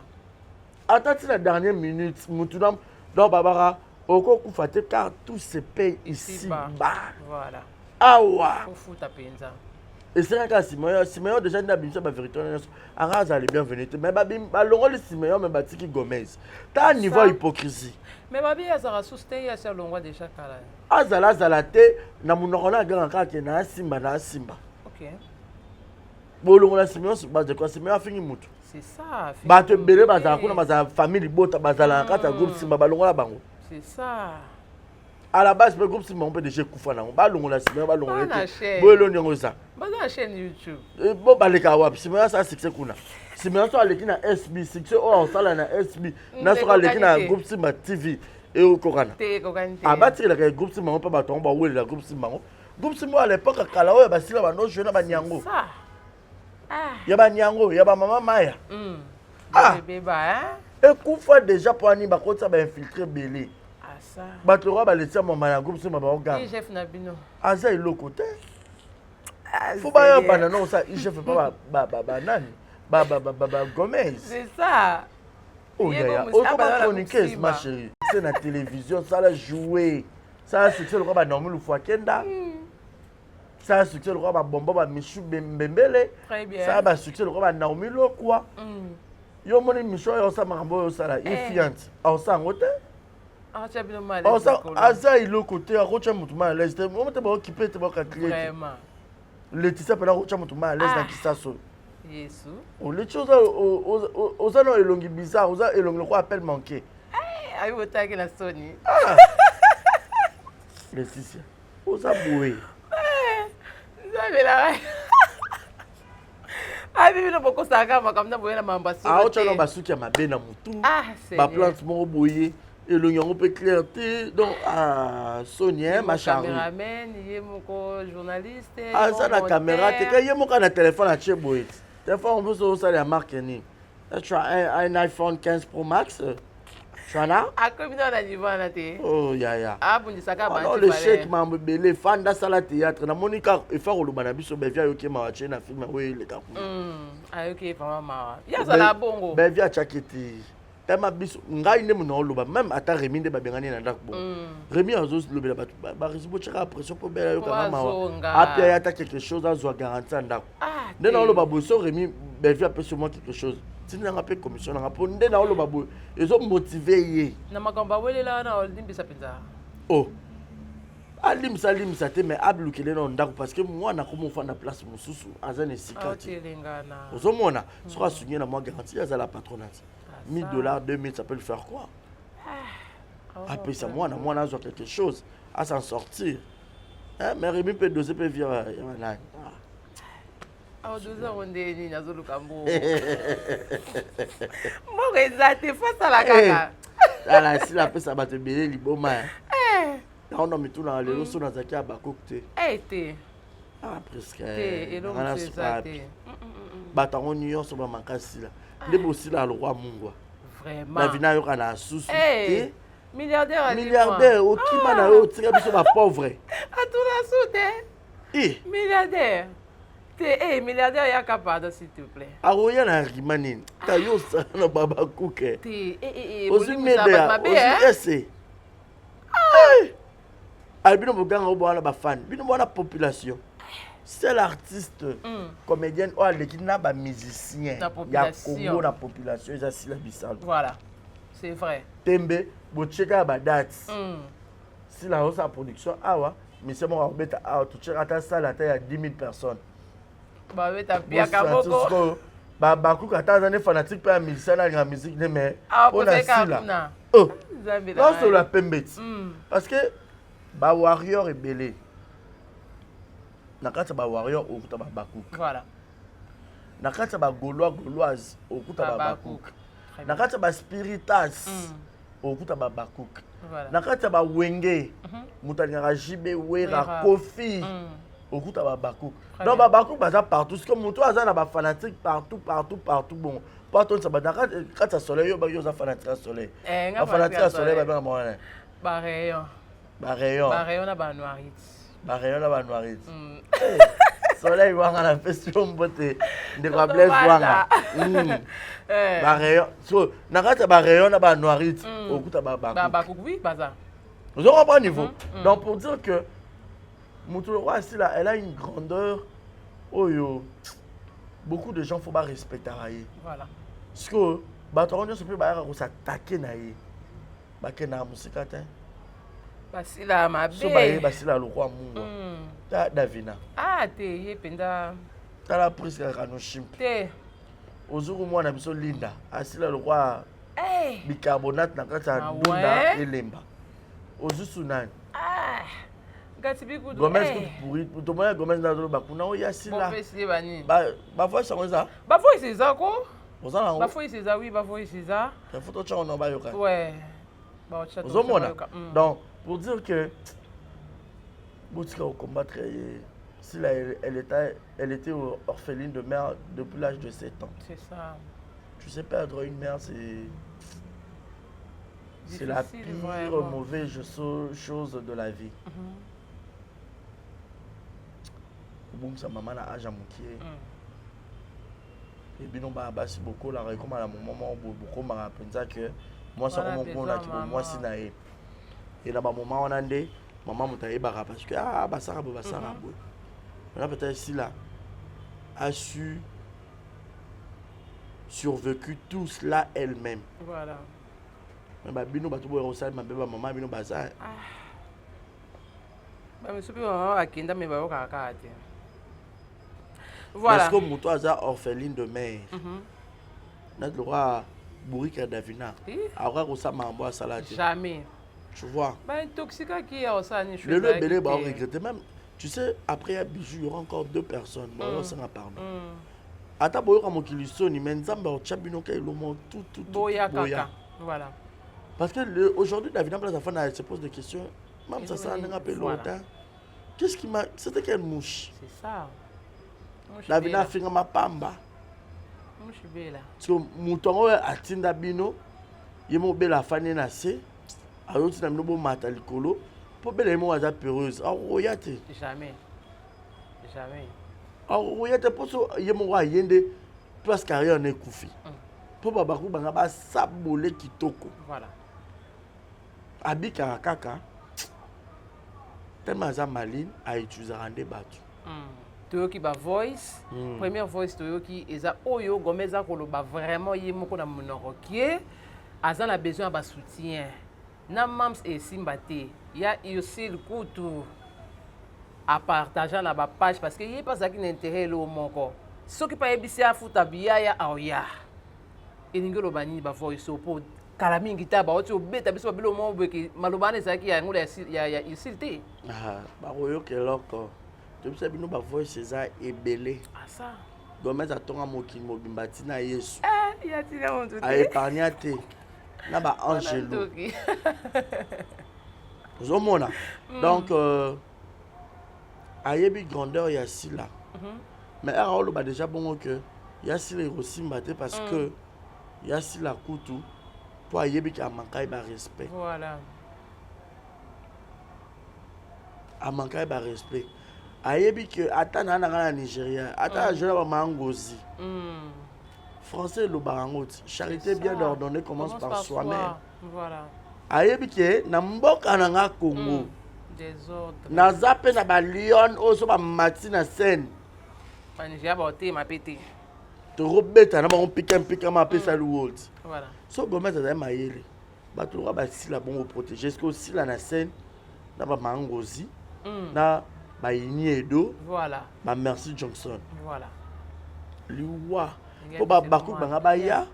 Attends la dernière minute, mutuna donc babara oko kufate car tout se paye ici bas. Voilà. Awa. Faut foutre à penza. Et c'est un cas Siméon déjà n'a bien la vérité. Arras a les bienvenus. Mais le Siméon me batiki Gomez. T'as un niveau hypocrisie. Mais babi azara sousté ya sur l'ongwa déjà kala. Azala zalate na munokona grand ka ke na simba. OK. Bolongo la Siméon base de quoi Siméon a fini mutu. C'est ça. Ba te belé bazala kuna baza famille bota bazala kata groupe simba balongo la bango. C'est ça. À la base, le groupe Simba on peut déjà couper là. On va l'ongle la Simba, on va l'ongle. Bon l'ongle ça. Bah dans la chaîne YouTube. Bon bah les kawab. Simba ça c'est kuna. Simba ça les qui na SB, c'est on ça là na SB. Na ça les qui na groupe Simba TV et au Korana. Ah bah tu le groupe Simba on peut pas tomber où le groupe Simba. Groupe Simba à l'époque kala ouais bah si là bah non je na ba nyango. Ça. Ah. Ya ba nyango, ya ba maman Maya. Bébé bah hein. Et kufa déjà pour ani ba ko ça ba infiltrer belé. Bato roba le tia mama na groupe Simba ba oga. Chef Nabino. Aza il côté. Faut pas ba non ça il chef pas ba nani. Ba Gomez. C'est ça. Oh ya. Oh comment chroniquer ma chérie. C'est na télévision ça la jouer. Ça succès le roba normal le fois kenda. Ça succès le roba bomba ba Michou Bembele. Très bien. Ça ba succès le roba Naomi lo quoi. Yo moni Michou yo ça makambo yo ça la ifiante. En ça ngote. Aza il est côté à Rocha Moutouma à l'aise. Moi, tu vas occuper, tu vas calculer. Vraiment. Laetitia peut Rocha Moutouma à l'aise dans qui ça sonne. Yesu. Oh, les choses aux anneaux et longues bizarres, aux anneaux et longues quoi appelle manqué. Aïe, vous t'as la Sony. Laetitia. Aux aboués. Vous avez la. Ah, mais non, pourquoi ça a comme ça, vous avez la mambasse. Ah, tu as un basou qui a ma benne à moutou. Ah, c'est. Ma plante m'a bouillé. et le yango peut clarté donc à Sonia ma chérie caméraman yé mon journaliste ah ça la caméra te que yé mon na téléphone à cheboit téléphone on peut ça la marque ni tu as un iPhone 15 Pro Max tu en as à combien on a niveau na te oh ya ah bon disaka ba non le chèque m'a belé fan da sala théâtre na monika e fa lo bana biso be via yo ke ma na film oui le ka ah ok vraiment ma ya ça la bongo be via chaketi tellement biso ngai ne mona loba même ata Rémi nde babengani na ndako bon Rémi azo lobela batu ba resibo chaka pression pour bela yo kana ma apia ya ta quelque chose azo garantie ndako nde na loba boso Rémi be via peut sûrement quelque chose tina nga pe commission nga po nde na loba bo ezo motiver ye na makamba welela na limbisa penza oh alimsa te mais ablukele na ndako parce que moi na komo fa na place mususu azane sikati ozomona soka sunye na moi garantie azala patronat $1000, 2000, ça peut le faire quoi? Après ça, moi, on a quelque chose à s'en sortir. Hein? Mais Rémi peut doser, peut vivre. Ah, 12 ans, on est ni nazo lukambo. Moi, réalisate face à la caca. Alors, si la paix, ça va te béler, liboma. Là, on a mis tout dans les lots, on a zaki à bakokte. T'es. Ah, presque. Et donc, c'est ça. Bataron New York, on va manquer si là. Les bossis là, le roi Mungwa. Vraiment. La vina yo na souci. Milliardaire. Au qui mana yo tire biso ba pauvre. A tout la soude. Milliardaire. Milliardaire ya capable s'il te plaît. Aroya na rimani. Ta yo sa na baba kuke. Ozi mede. Ozi Albino Boganga obo ba fan. Bino bona population. C'est l'artiste, comédienne, ou les musicien, il y a Congo, la population, ils ont la bissal. Voilà, c'est vrai. Tembe, bocheka ba date. Si la hausse à production, mais c'est mon arbeta, tu check à ta salle à taille à 10 000 personnes. Bah, mais t'as bien kaboko. Bah, beaucoup quand t'as des fanatiques pour la musique, la musique, mais on a ça là. Oh, non, c'est la pembet. Parce que, bah, Warrior est belé. Nakata ba warrior okuta ba bakuk. Voilà. Nakata ba gauloise okuta ba bakuk. Nakata ba spiritas okuta ba bakuk. Voilà. Nakata ba wenge mutanga jibe wera kofi okuta ba bakuk. Donc ba bakuk baza partout, c'est comme muto azana ba fanatique partout bon. Partout ça ba nakata soleil yo ba yo za fanatique soleil. Ba fanatique soleil ba ba moi. Ba rayon. Ba rayon. Ba rayon na ba noirite. Barreyon na banouarit. Soleil wanga na festival mbote de quoi blaise wanga. Barreyon. So nakata barreyon na banouarit okuta ba bakuk. Ba bakuk oui, baza. Vous comprenez niveau. Donc pour dire que Moutoulou Roi ici là, elle a une grandeur oyo. Beaucoup de gens faut pas respecter Raye. Voilà. Parce que batoronyo se peut ba s'attaquer na ye. Ba kena musikatin. Basila mabe. So baye basila le roi Mungwa. Ta Davina. Ah te ye penda. Ta la prise ka no shimp. Te. Ozuru mwana biso Linda. Asila le roi. Bicarbonate na kata Ndunda elemba. Ozusu nani. Gati biku do. Gomez pourri. To moya Gomez na do bakuna o yasila. Bon fesi bani. Ba foi ça ça. Ba foi c'est ça ko? Ozana ngo. Ba foi c'est ça oui, ba foi c'est ça. Ta photo cha on ba yoka. Ouais. Ba cha to. Donc pour dire que Boutika au combattre, si elle était orpheline de mère depuis l'âge de 7 ans. C'est ça. Tu sais, perdre une mère, c'est la pire mauvaise chose de la vie. Boum, sa maman a âge à moukier. Et bien, on va abattre beaucoup la récomme à la maman, beaucoup m'a rappelé que moi, ça remonte moi, c'est naïf. Et là, maman, on a dit, maman, m'a parce que Bassara, on a peut-être ici là, a su survécu tout cela elle-même. Voilà. Mais bino batu boy rosal ma beba maman bino bazar. Ba me supi maman akenda me ba okaka ate. Voilà. Parce que moto aza orpheline de mère. Notre roi Bourika Davina. Aura rosa mambo à salade. Jamais. Tu vois. Bah intoxica qui est au sani. Le belé va regretter même. Tu sais après un bijou il y aura encore 2 personnes. Bon ça n'a pardon. Ata boyo ka mokiliso ni menzamba o chabino ka ilomo tout boya kaka. Voilà. Parce que aujourd'hui, David Amblaz se pose des questions. Même ça n'a pas longtemps. Qu'est-ce qui m'a... C'était quelle mouche? C'est ça. David a fait ma pamba. Mouche bella. Parce que mouton a tinda bino. Il m'a belle la fanée nassée. Alors tu n'as pas maté l'icolo. Pour belle moi à peureuse. Ah royate. Jamais. Jamais. Ah royate pour ça il m'a yende place carrière ne koufi. Pour babakou banga ba sabole kitoko. Voilà. Abika kaka. Tellement ça maline a utilisé rendre battu. Toyoki ba voice, première voice toyoki eza oyo gomeza koloba vraiment yemoko na monorokier. Azan a besoin de soutien. Na mams et simbate. Il y a aussi le couteau à partager na ba page parce que il pas ça qui n'intérêt le moko. Ce qui pas ebisi a futa biya ya aoya. Elingelo bani ba voice pour kalamingi taba oti obeta biso bilo mo beki malobane za ki ya ngula ya isilté. Ah, ba oyo keloko. Tu sais bino ba voice ça ebelé. Ah ça. Gomez atonga mokili mobimbati na Yesu. Il y a tiré mon tout. A épargné te. Na ba angelo. Zomona. Donc ayebi grandeur ya sila. Mais alors ba déjà bon que ya sila aussi mbaté parce que ya sila kutu pour ayebi ki amankai ba respect. Voilà. Amankai ba respect. Ayebi que atana na Nigeria, atana jeune ba mangozi. Français le barangote. Charité bien ordonnée commence par soi-même. Voilà. Ayebi que na mboka na nga Congo. Désordre. Na zape na ba lion oso ba mati na scène. Ba Nigeria ba oté ma pété. To robeta na ba on piquer ma pesa le world. Voilà. So Gomez a mayele. Ba to ba si la bon protéger. Est-ce que aussi la na scène na ba mangozi. Na ba Edo. Voilà. Ba Merci Johnson. Voilà. Liwa. Po ba baku banga ba ya.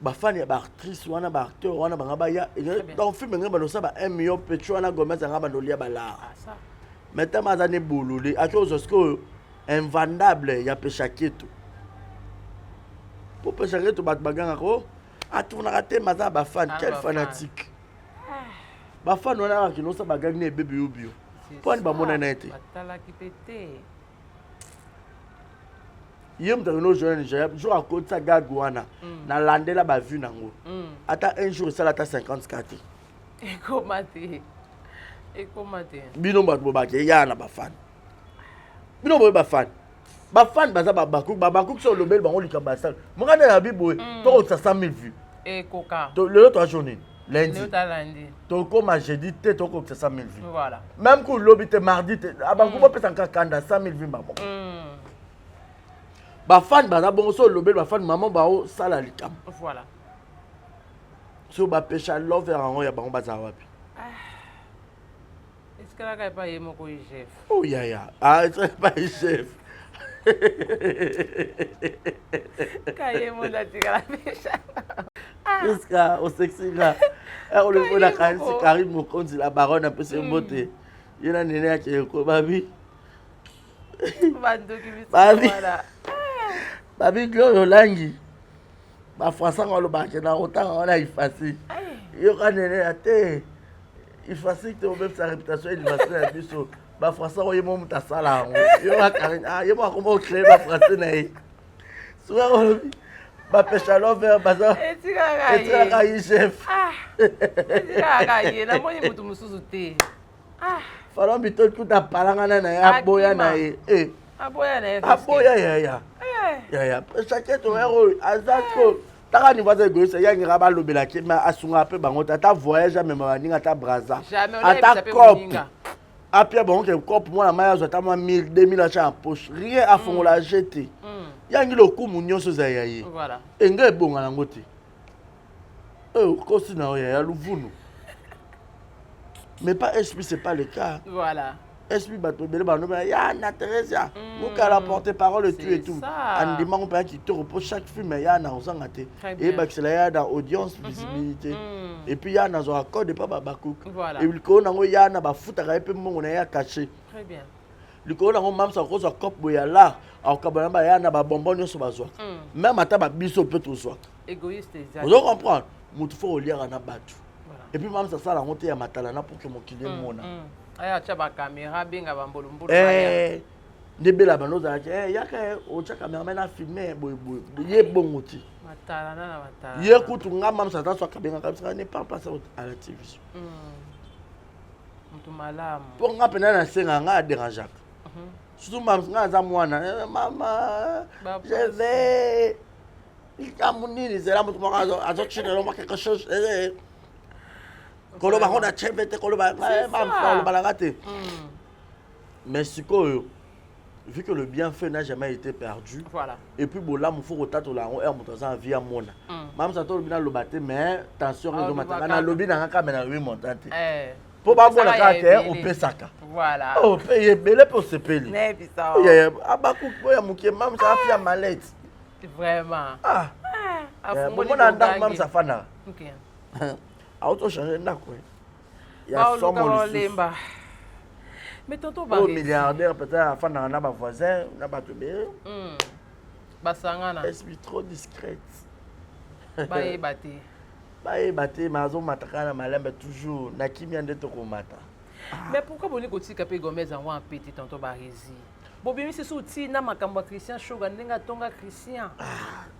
Ba fan ya ba actrice wana ba acteur wana banga ba ya. Dans film ngaba no sa ba 1 million petro wana Gomez ngaba no lia ba la. Ah ça. Maintenant mazane bololé. A cause de ce que invendable ya peshaketo. Pour peshaketo bat baganga ko. A tourna raté maza ba fan quel fanatique. Ba fan wana ki no sa ba gagne bébé obio. Point ba mona na été. Batala ki pété. Yem dans nos jeunes Nigeria, jour à côté ça gagouana. Na landela ba vu nango. Ata un jour ça la ta 54. Et comment Bino bat bo ba ke ya na ba fan. Bino bo ba fan. Ba fan baza ba bakuk sur le bel bango likamba sal. Mo kana na bibo to 100,000 vues. Et coca. To le 3 journée. Lundi. Lundi. To comme jeudi te to ko 100,000 vues. Voilà. Même que lobby te mardi te abaku bo pesa kanda 100,000 vues ba mo. Ba fan baza bongo so lobel ba fan maman ba o sala likam. Voilà. So ba pecha love rango ya bango baza wapi. Est-ce que là pas yemo ko chef? Oh ya. Ah, c'est pas chef. Kayemo la tigala pecha. Est-ce que au sexy là. On le voit la Karim Mokonzi la baronne un peu c'est beauté. Il y a nene qui ko babi. Babi. Babi Gloire Langi. Ba français ngolo ba ke na autant on a effacé. Yo kanene ate. Effacé que même sa réputation il va se faire biso. Ba français o yemo muta sala ngo. Yo ka karin yemo ko créer ba français na yi. Souvent ba pecha lover baza. Etika ka yi chef. Etika ka yi na mo mutu mususu te. Falo bito kuta palangana na ya boya na yi. Aboya na aboya ya. Ya chaque to héros azako taka ni vaza egoïste ya ngira ba lobela ki ma asunga pe bango ta voyage même baninga ta braza ata cop apia bon que cop moi na maya zota moi 1000 2000 acha en poche rien à fond la jeter ya ngilo kumu nyonso za yaye voilà enga ebonga nango te kosi na ya luvunu mais pas esprit c'est pas le cas voilà esprit bato bele bano ya na Teresa muka la porter parole tu et tout en demandant pas qui te repose chaque film ya na osanga te et ba que ya dans audience visibilité et puis ya na zo accord de pas bakouk et il ko nango ya na ba futa ka pe mongo na ya caché très bien le ko nango mam sa ko zo cop boya là au kabana ba ya na ba bonbon nyonso ba zo même ata ba biso peut to zo égoïste vous comprenez mutu faut oliaka na batu. Et puis même ça la honte ya matalana pour que mon client mona. Aya chaba caméra benga bambolumbulu. Ndebela banoza yaka o cha cameraman a filmer boy ye bongoti. Matalana na matalana. Ye kutu nga même ça soit kabenga kabisa ne parle pas ça à la télévision. Mutu malamu. Pour nga pena na senga nga dérangeaka. Surtout nga za mwana maman je vais Ikamuni c'est là mutu mwa azochina lo quelque chose kolo ba kona chevete kolo ba mam ba la raté. Mais sikoyo vu que le bienfait n'a jamais été perdu. Voilà. Et puis bon là mon faut retato la on montant vie à mona. Même ça to bina lo baté mais attention réseau matin na lobby na ka na 8 montante. Pour pas bon la carte au pesaka. Voilà. Oh payer belé pour se payer. Ne bisa. Abaku boya mukie même ça a fait mallette. Vraiment. Ah. Bon mon anda même ça fana. OK. Auto changer ndako. Ya somo lemba. Mais tonton Barisi. Oh milliardaire peut-être afin na ba voisin, na ba tobé. Basangana. Esprit trop discrète. Baye baté. Baye baté mazo matakana malembe toujours na kimia ndeto ko mata. Mais pourquoi boni ko tika pe Gomez en wa petit tonton Barisi? Bobimi se souti na makambo Christian Shoga ndenga tonga Christian.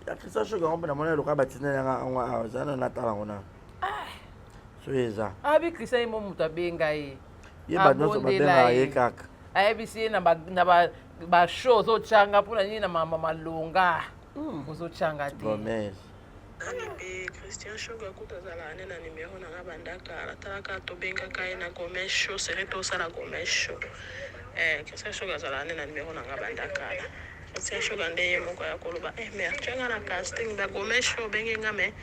Ya Christian Shoga on na mona loka batina nga on zana na tala ona. Soyeza. Abi Christian mo mutabenga e. Ye badno so babenga ye kaka. Ayebisi na ba show zo changa pona nini na mama malunga. Zo changa ti. Gomez. Ani Christian Shoga kutazala nena nimero na ngabandaka alataka tobenga kai na Gomez show sereto sala Gomez show. Christian Shoga zala nena nimero na ngabandaka. Christian Shoga ndeye moko ya koloba mais changa na casting ba Gomez show bengi ngame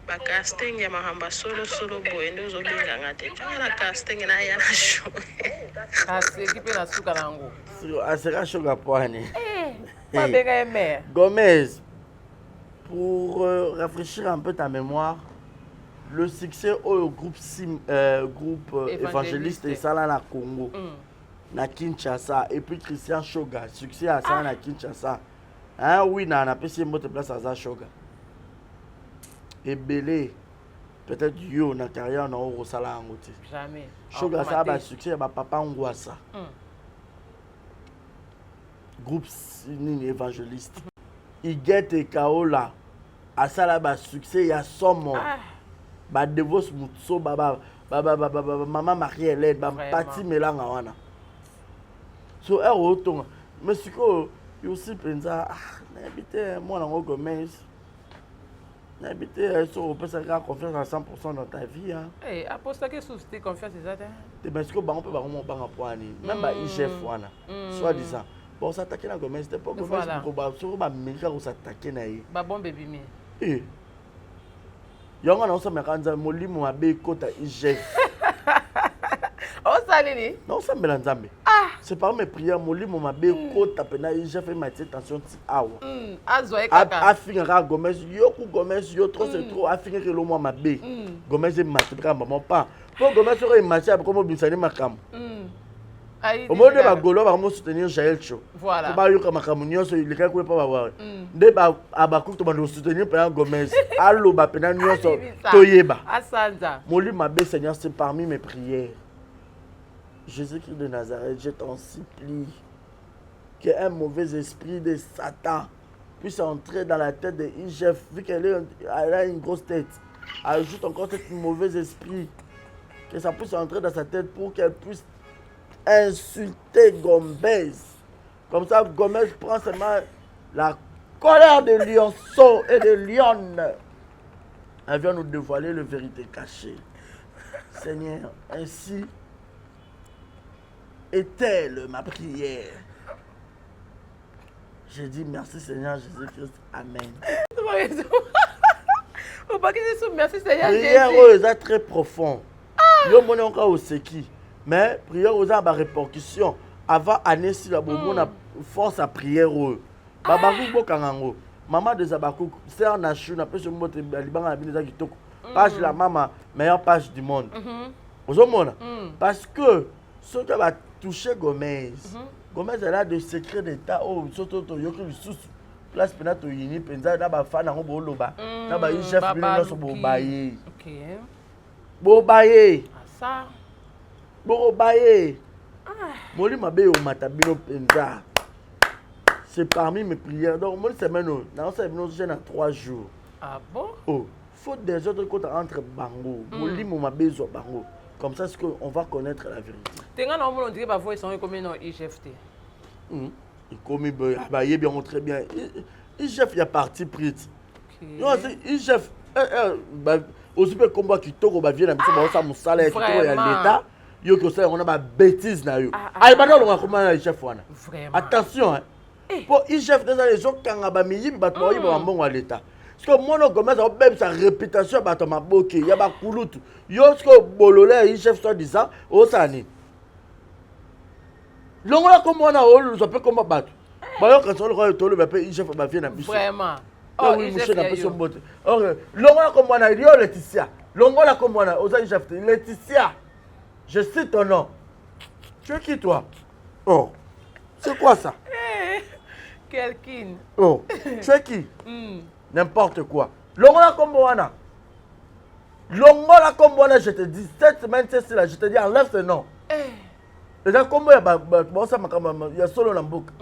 ba casting ya mahamba solo boy ndo zo benga ngate changa na casting na ya na show. Ase kipe na suka nango. Asera Shoga poani. Pas benga eme. Gomez. Pour rafraîchir un peu ta mémoire, le succès au groupe évangéliste et ça na Congo, na Kinshasa, et puis Christian Shoga, succès à ça na Kinshasa. Hein, oui, na PC mote place à ça Shoga. Et Belé, peut-être yo na carrière na au sala ngote. Jamais. Shoga ça ba succès ba papa ngwasa. Groupe évangéliste. Iguette et Kaola à ça là bas succès ya somme ba devos mutso baba maman Marie-Hélène ba parti melanga wana so autonga mais siko yo aussi penza na habiter moi na Gomez na habiter so peut ça faire confiance à 100% dans ta vie hein aposta que souci confiance ça te parce que ba on peut ba mon banga poani même ba chef wana soit disant bon s'attaquer na Gomez c'était pas Gomez pour ba sur ba mika ko s'attaquer na yi ba bon baby mi yonga na osama kanza molimo mabe kota igef o salini non ça me nzambe c'est par mes prières molimo mabe kota pena igef et ma attention ti awa azo e kaka afinga Gomez yo ku Gomez yo trop c'est trop afinga ke lo mo mabe Gomez e matibra maman pas pour Gomez so e matcha comme binsani makam au monde ba golo ba mo soutenir Jaël Cho voilà ba yo kama kamunyo so il ka ko pa ba wa nde ba abaku to ba no soutenir pa Gomez allo ba pena nyonso toyeba asanza moli mabe Seigneur c'est parmi mes prières Jésus-Christ de Nazareth je t'en supplie que un mauvais esprit de Satan puisse entrer dans la tête de Igef vu qu'elle a une grosse tête ajoute encore cet mauvais esprit que ça puisse entrer dans sa tête pour qu'elle puisse insulter Gomez. Comme ça, Gomez prend seulement la colère de lionceau et de lionne. Elle vient nous dévoiler la vérité cachée. Seigneur, ainsi est-elle ma prière. J'ai dit merci Seigneur Jésus-Christ. Amen. Merci Seigneur Jésus. Prière très profond. Yo moni encore au seki. Mais prière aux aba répercussion avant année si la bobo na force à prière babaku bokangango maman de Zabakou sœur na chou na pese mbote libanga na bineza kitoko page la maman meilleure page du monde ozomona parce que ce qui va toucher Gomez Gomez elle a des secrets d'état oh soto to yoki lisusu place pena to yini penza na ba fana ngo boloba na ba chef bino so bobaye OK bobaye ça bobaye moli mabe o matabino penza c'est parmi mes prières donc moi semaine non ça nous gêne à 3 jours ah bon oh faut des autres côtés entre bango moli mo mabe zo bango comme ça c'est qu'on va connaître la vérité tenga na on dirait ba voix sont comme non IGFT comme bah il bien très bien il chef il y a parti pris non c'est il chef bah aussi peu combat qui toko ba vient na biso ba ça musala qui toko ya l'état yo ko ça on a ba bêtise na yo ay ba non comment na chef wana attention pour il chef déjà les gens kanga ba miyi ba to yi ba mbongo à l'état parce que moi no commence à même sa réputation ba to maboke ya ba kulutu yo ce que bololé il chef soit disant au sani longola comme on a olu ça peut comme battre ba yo quand on le to le ba pe il chef ba vient na biso vraiment oh oui monsieur na biso mbote OK longola comme on a yo Laetitia longola comme on a aux chef Laetitia je cite ton nom tu es qui toi oh c'est quoi ça quelqu'un oh tu es qui n'importe quoi longola comme on a je te dis cette semaine c'est là je te dis enlève ce nom déjà comment il y a solo namboka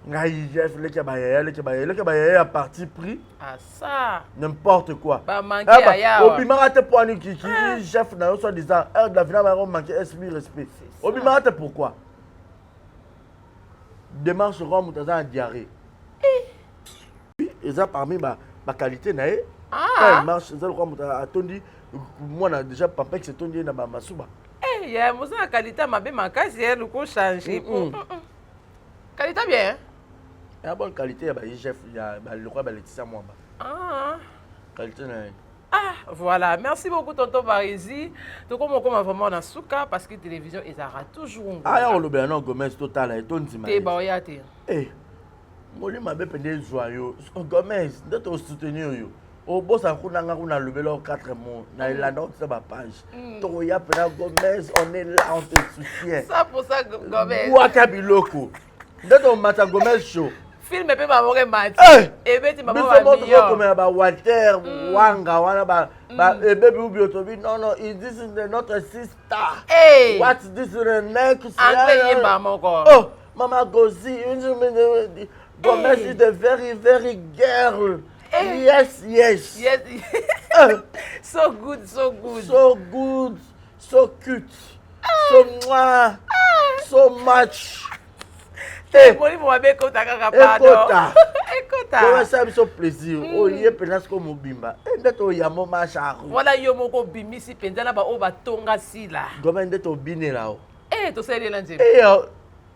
ngai chef le kebaya a parti pris ah ça n'importe quoi ba manquer aya obimara te poani qui chef na yo soit disant heure de la vie na manquer esprit respect obimara te pourquoi démarche rome mutaza en diarrhée et ça parmi ma qualité na quand il marche ça le roi mutaza atondi moi na déjà papa que c'est tondi na ba masuba il y a une qualité mabe makasi elle ko changer qualité bien il y a bonne qualité ba chef il y a le roi ba Laetitia moi ba qualité na voilà merci beaucoup tonton Barizi to comme vraiment na suka parce que télévision ezara toujours ya on lobe na Gomez total et ton ndima te ba ya te moli mabe pende joyeux Gomez ndoto soutenir yo o boss en kunanga kuna lobelo 4 mois na ilanda on ba page to ya pena Gomez on est là on te soutient ça pour ça Gomez waka biloko ndoto mata Gomez show film pe ba mo mati e beti mama ba million comme ba Walter Wanga wana ba baby ubi otobi non this is notre sister what this is the next anglais ba moko oh mama Gozi Gomez is the very girl. Yes. So good. So cute. So mwah. So much. Moli mo abe kota kaka pardon. Ekota. Comment ça me fait plaisir. Oh yé penas ko mobimba. Ndeto ya mo macha. Voilà yo moko bimisi penza na ba o ba tonga sila. Gomez ndeto binela o. To seli la nzembo.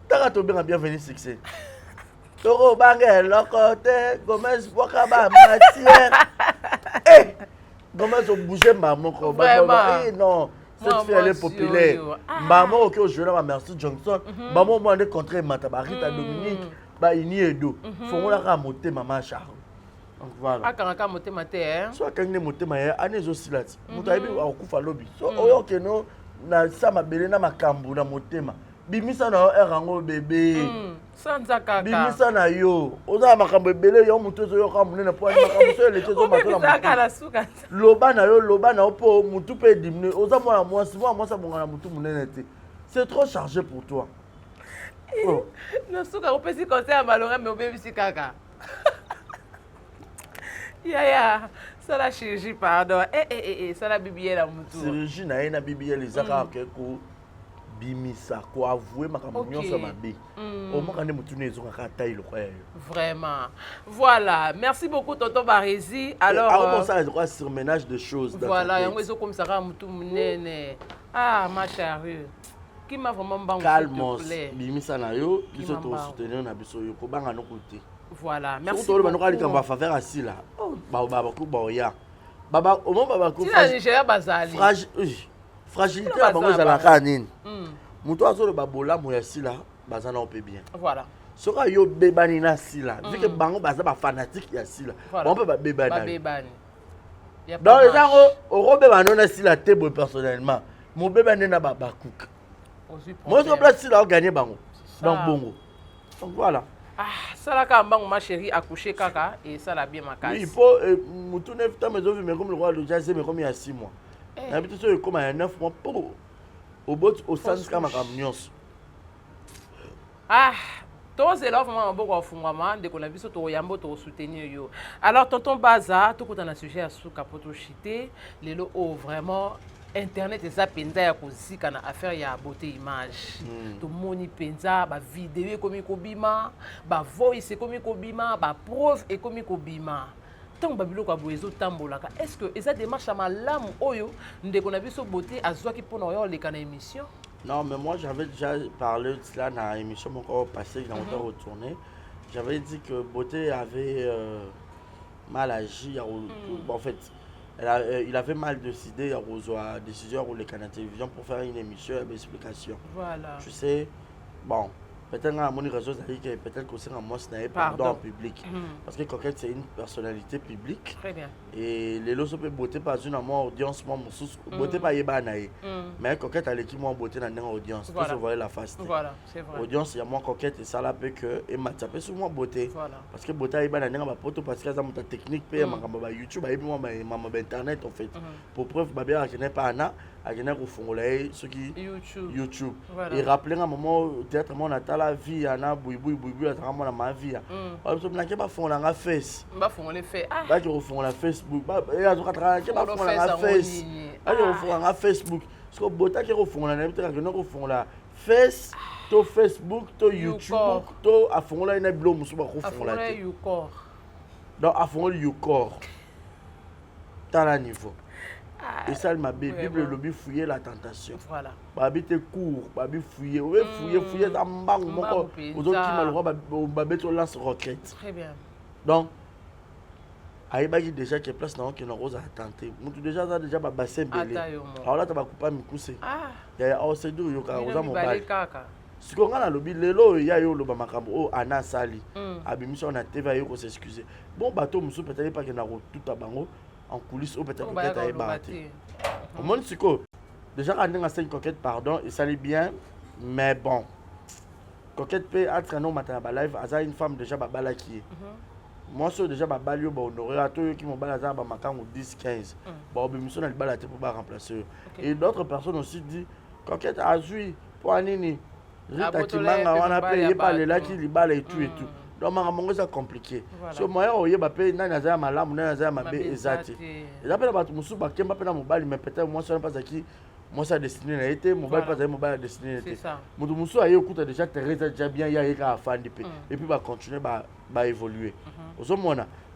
Taka to bien bienvenue succès. Toro bange lokote Gomez boka ba matière. Gomez au bouger maman ko ba non cette fille elle est populaire. Maman OK au journal merci Johnson. Maman moi de contrer Matabarita Dominique ba ini edo. Fongo la ka monter maman Charles. Donc voilà. Akanga monter maté So akanga monter maye anezo silati. Muto ayebi akufa lobi. So oyo keno na sama bele na makambu na motema. Bimisa na erango bébé. Sanza kaka. Bimisa na yo. Oza makambo ebele yo mutu zo yo ka munene po ani makambo so elete zo mato na mutu. Loba na yo po mutu pe dimne. Oza mwana mwasi bonga na mutu munene te. C'est trop chargé pour toi. Oh. No suka opesi conseil à malonga mais obebisi kaka. Ya. Ça la chirurgie pardon. Ça la bibiye la mutu. Chirurgie na ye na bibiye les aka ko bimisa ko avouer makambo nyonso mabe o makande mutune ezoka ka taille kwa yo vraiment voilà merci beaucoup tonton Barizi alors comment ça je crois surménage de choses voilà yango ezo comme ça ka mutu munene ma chérie qui m'a vraiment bango calme bimisa na yo biso to soutenir na biso yo ko banga no côté voilà merci beaucoup to ba no ka likamba faveur asila ba ko ba ya baba o mo baba ko Nigeria bazali fragilité à bango zalaka nini muto azolo babola moya sila bazana ope bien voilà soka yo bebani na sila vu que bango baza ba fanatique ya sila on peut ba bebani donc les gens au robebano na sila tebo personnellement mon bebani na ba cook moi je place sila gagner bango donc bongo donc voilà Ah, ça là quand ma chérie accouché kaka et ça l'a bien ma case. Oui, il faut mutu 9 temps mais comme le roi de jazz mais comme il y a 6 mois. D'habitude c'est comme il y a 9 mois pour au bot au sens comme nyonso. Ah, toi c'est là vraiment beaucoup fungama de qu'on a vu surtout yambo to soutenir yo. Alors tonton Baza, tout quand on a sujet à sous capoto chité, les lots vraiment internet eza penza ya kozika na affaire ya beauté image. To moni penza ba vidéo ekomi kobima, ba voice ekomi kobima, ba preuve ekomi kobima. Tant babiloko aboyezo tambolaka. Est-ce que eza démarche à malamu oyo ndeko na biso beauté azwaki pona yo leka na émission? Non, mais moi j'avais déjà parlé de cela dans l'émission encore passée, qui a retourné. J'avais dit que beauté avait mal agi. En fait, il avait mal décidé à décision pour les canaux de télévision pour faire une émission avec explication. Voilà. Tu sais, bon, peut-être que mon réseau peut-être que c'est un mot pardon en public. Parce que Coquette c'est une personnalité publique. Très bien. Et les lots peut beauté pas une audience moi beauté pas yebanaye. Mais Coquette a l'équipe moi beauté dans une audience. Voilà. Vous voyez la face. Voilà, c'est vrai. Audience il y a moi Coquette et ça là peut que et m'a tapé sur moi beauté. Voilà. Parce que beauté yebanaye nga ba poto parce que ça monte technique pe ma YouTube ba moi ma internet en fait. Pour preuve ba bien que n'est pas ana à gagner au fond là ce qui YouTube. Voilà. Et rappeler un moment théâtre mon la vie ana boui à travers ma vie. On se blague pas fond la face. Ba fond les fait. Ah. Ba qui fond la Facebook. Ba et à travers qui ba fond la face. Allez au fond la Facebook. Parce que bota qui au fond la peut-être que nous au fond la face to Facebook to YouTube to à fond là une blom sur ba fond là. Donc à fond le corps. Dans la niveau. Et ça, ma Bible lobby fouiller la tentation. Voilà. Babi te court, babi fouiller, fouiller dans mbang moko. Aux autres qui malheureux babi te lance roquette. Très bien. Donc, aïbagi déjà qui est place dans qui n'a rose à tenter. Moutou déjà ça déjà ba bassin belé. Alors là tu vas couper mi couper. Ah. Ya o c'est dur yo ka rosa mon bal. Si on a lobby lelo ya yo loba makambo o ana sali. Abimission na TV yo ko s'excuser. Bon bateau musu peut-être pas que na tout à bango. En coulisses ou peut-être à ébattre. Au monde psycho, déjà quand on a 5 coquettes, pardon, et ça allait bien, mais bon. Coquette peut être un homme à live, à une femme déjà bala qui est. Moi, je suis déjà balio, honoré à tous qui m'ont balasé à Bamakan ou 10-15. Bon, mission à balater pour remplacer. Et d'autres personnes aussi disent coquette a joué pour Anini. Rita qui m'a on a payé par les là qui les balles et tout et tout. Donc, c'est compliqué. Si moi, je vais payer un malam, un mabe exact. Et après, je vais payer un mobile, mais peut-être moi, je ne sais pas qui. Moi, ça a destiné à été, mobile, pas un mobile destiné à été. Mon moussou a écouté déjà, déjà bien, il y a un fan de paix. Et puis, va continuer à évoluer.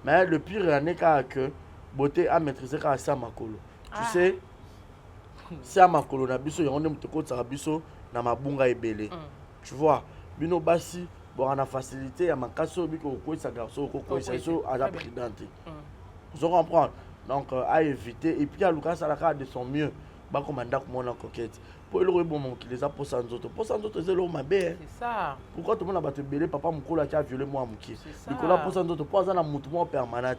Mais le pire, c'est que beauté a maîtrisé quand c'est à Makolo. Tu sais, c'est à Makolo, on a biso, on a un peu de biso, on a mabunga et belé. Tu vois, bino basi. Bon, on a facilité à ma casse au bico, ça garçon, à la présidente. Vous comprenez? Donc, à éviter. Et puis, à Lucas, à la carte de son mieux, bah, comme un dac, mon coquette. Pour le rebond, qui les a pour sans autres. Pour sans autres, c'est l'homme, ma belle. C'est ça. Pourquoi tout le monde a battu belé, papa, mon cola qui a violé moi, mon qui? Nicolas, pour sans autres, pour un mouvement permanent.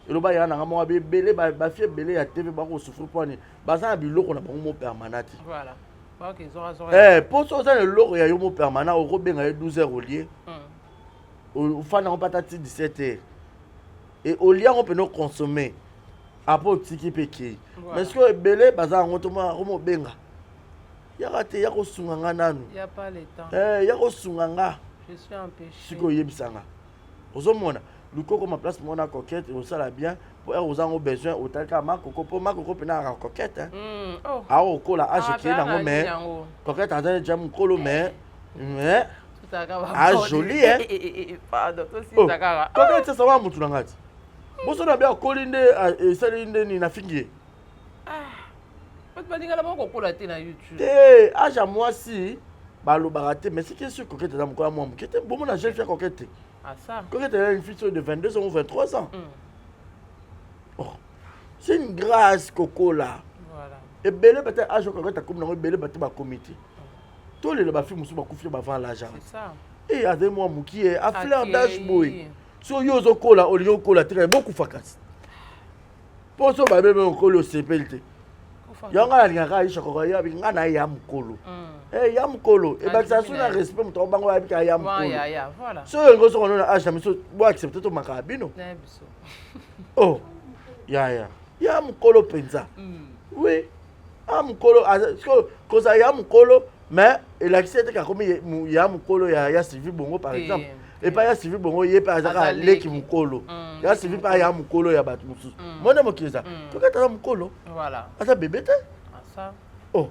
Et le bas, il y a un amour belé, bah, fier belé à TV, bah, on souffre pour aller. Bah, ça a bu l'eau qu'on a un mouvement permanent. Voilà. Pour ça, le lot, il y a un mot permanent, au Robin, il y a 12 heures au lieu. Au fan, on peut 17 heures. Et au lieu, on peut nous consommer. Après, au petit péché. Mais ce que le belé, on peut nous benga. Il y a raté, il y a un nanou. Il n'y a pas le temps. Il y a un je suis empêché. Si vous avez besoin. Vous avez le coco, ma place, mon coquette, et vous savez bien. Vous avez besoin au tel cas, ma coco, pour ma coco, pénard en coquette. Ah, au col, à acheter dans mon main. Coquette, à déjà mon colo, mais. Ah, joli, hein? Pardon, aussi, Takara. Coquette, ça va, mon tournant. Vous avez bien collé et salé na fingier. Tu vas dire que la banque a été sur YouTube. Eh, à moi si, balo baraté, mais c'est que sur coquette dans mon corps, moi, qui était bon, mon agent fait coquette. Ah, ça. Coquette est une fille de 22 ans ou 23 ans. Oh, c'est une grâce, Coco là. Voilà. Et belé, peut-être, à chaque fois que tu as belé, tu as comité. Tous les filles, ils sont confiés avant l'argent. C'est ça. Et à des mois, qui est à fleur d'âge-boy. So yozo kola, au lieu kola, très beaucoup facas. Pour ça, bah, même on colle au CPLT. Yonga alingaka Aisha ko ya binga na ya mukolo. Ya mukolo e ba ça suna respect muto bango ya bika ya mukolo. Ya, voilà. So ngo so na Aisha miso bo accepter to makabino. Na biso. Oh. Ya mukolo penza. Oui. Mukolo ko ça ya mukolo mais il accepte ka comme ya mukolo ya Sylvie Bongo par exemple. Et pas ya Sylvie Bongo yé par exemple leki mukolo. Ya Sylvie pas ya mukolo ya batu mususu. Mona mokiza. To kata mukolo. Voilà. Asa bébé te? Ça. Oh.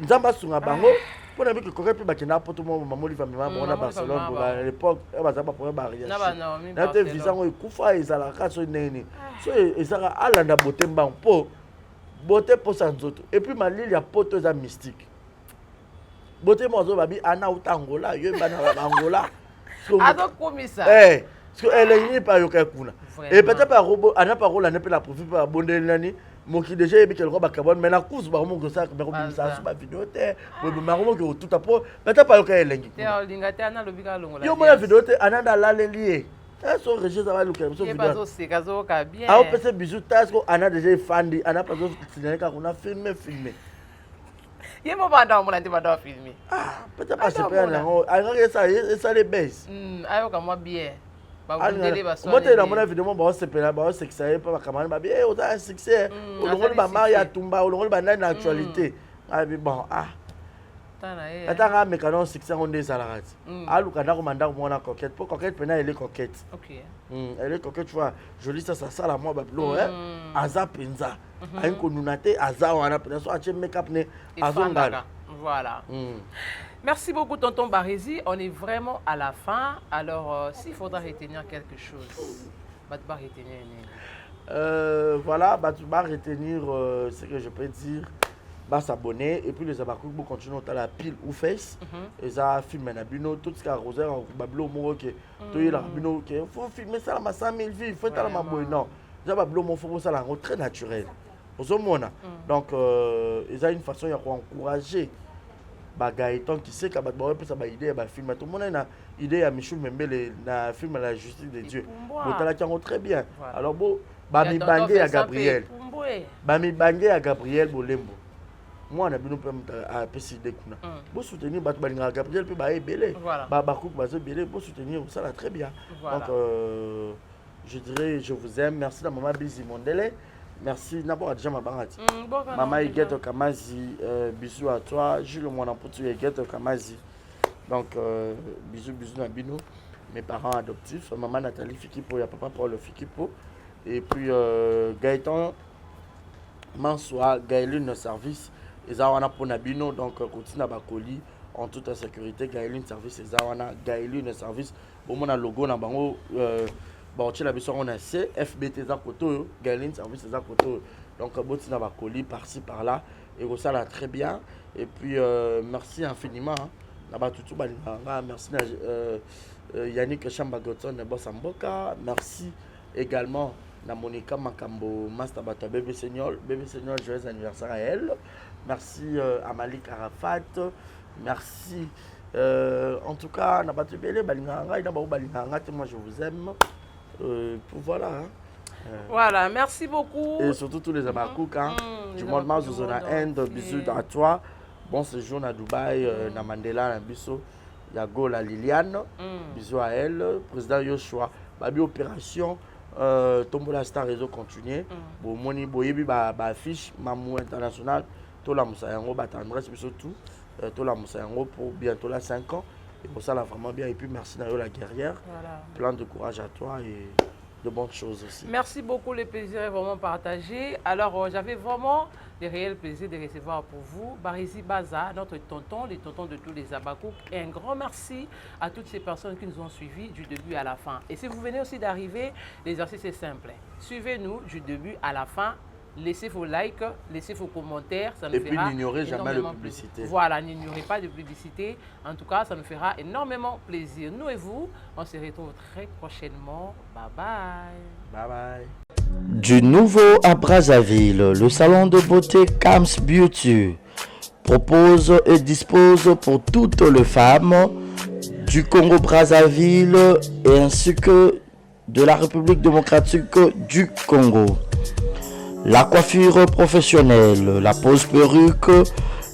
Nzamba sunga bango. Pour na biki koké pe bakina poto mo mamoli famille mo na Barcelone à l'époque e bazaba pour mariage. Na te visa ngo ikufa ezala ka so nene. So ezaka alanda bote mbang po. Bote po sanzoto. Et puis malili ya poto za mystique. Bote mo zo babi ana utangola yo bana Angola. Komisa. Parce qu'elle n'est pas yoka kuna. Et peut-être pas robot, ana parole n'a pas la profit par bonne nani. Mon qui déjà est quelque carbone mais la cause ba mo ça mais ça sur ma vidéo té. Mais mo que tout à pot, peut-être pas yoka elengi. Té lingate ana lobika longola. Yo mo la vidéo té ana da la lié. Ça so rejet ça va le so vidéo. Pas aussi kazo ka bien. Ah peut être bisou tasco ana déjà fandi, ana pas so signaler ka on a filmé. Yé mo banda mo landi banda filmer. Peut-être pas c'est pas là. Alors ça les baisse. Ayo ka moi bien. Moi t'es dans mon vidéo ba se pela ba se que pas camarade ba bien on a un succès. On le ba Maria Tumba, on le ba na actualité. Ah bon Attends mais quand on succès on des salariés. Aluka na ko manda ko mona coquette. Pour coquette pena elle est coquette. OK. Elle est coquette tu vois. Joli ça la moi ba blo aza penza. Ayin ko nunate aza wana pena so ache make-up ne azongal. Voilà. Merci beaucoup, tonton Barézy. On est vraiment à la fin. Alors, s'il faudra retenir quelque chose, Batouba retenir. Voilà, Batouba retenir ce que je peux dire. S'abonner et puis les abakou vont continuer à la pile ou face. Et ça filme un abino, tout ce qui a rosé en bablo mo que tout il a abino que faut filmer ça à 100 000 vies, faut être à la boy non. Ça bablo mo faut ça la très naturel. Donc ils ont une façon de encourager Gaëtan qui sait qu'à battre ça ba idée ba film tout le monde a idée à Michel Membele na film La justice de Dieu. Botala qui très bien. Alors bon Bami Bangé à Gabriel. Bami Bangé à Gabriel Bolembo. Moi on a bien à PCD kuna. Bon soutenir bat balinga Gabriel puis ba ebele. Ba bakouk ba ebele bon soutenir ça là très bien. Donc je dirais je vous aime. Merci la maman Bizi Mondele. Merci d'abord déjà ma barati. Maman Iguette Kamazi, bisous à toi. Jules mon emportu Iguette Kamazi. Donc bisous à Bino, mes parents adoptifs, maman Nathalie Fikipo, et papa Paul Fikipo. Et puis Gaëtan Mansoua, Gaëline Service, et Zawana Ponabino, donc continue à Bakoli en toute sécurité. Gaëline Service, et Zawana Gaëline Service. Bon, mon logo na bango. Bon, tu l'as vu sur on a FBT Zakoto, Galine Service Zakoto. Donc, Botina Bakoli par-ci par-là. Et ça là très bien. Et puis, merci infiniment. Là-bas, tout merci Yannick Chambagoton de Bossamboka. Merci également à Monica Makambo, Master Bata Bébé Seigneur. Bébé Seigneur, joyeux anniversaire à elle. Merci à Malik Arafat. Merci. En tout cas, moi je vous aime. Voilà. Voilà, merci beaucoup. Et surtout tous les Abakouk, du monde de zona Inde, bisous à toi. Bon séjour à Dubaï, na Mandela, na Bisso, Yago, la Liliane, bisous à elle. Président Yoshua, babi opération, Tombola Star Réseau continué. Bon, moni boyebi ba affiche, Mamou International, Tola Moussayango, Batandres, bisous tout. Tola Moussayango pour bientôt là 5 ans. Et pour ça, là, vraiment bien. Et puis, merci Nayo la guerrière. Voilà. Plein de courage à toi et de bonnes choses aussi. Merci beaucoup. Le plaisir est vraiment partagé. Alors, j'avais vraiment le réel plaisir de recevoir pour vous Barézy Baza, notre tonton, les tontons de tous les Abakouk. Et un grand merci à toutes ces personnes qui nous ont suivis du début à la fin. Et si vous venez aussi d'arriver, l'exercice est simple. Suivez-nous du début à la fin. Laissez vos likes, laissez vos commentaires, ça nous fera. Et puis n'ignorez jamais la publicité. Voilà, n'ignorez pas de publicité. En tout cas, ça nous fera énormément plaisir. Nous et vous, on se retrouve très prochainement. Bye bye. Bye bye. Du nouveau à Brazzaville, le salon de beauté Kams Beauty propose et dispose pour toutes les femmes du Congo-Brazzaville ainsi que de la République démocratique du Congo. la coiffure professionnelle, la pose perruque,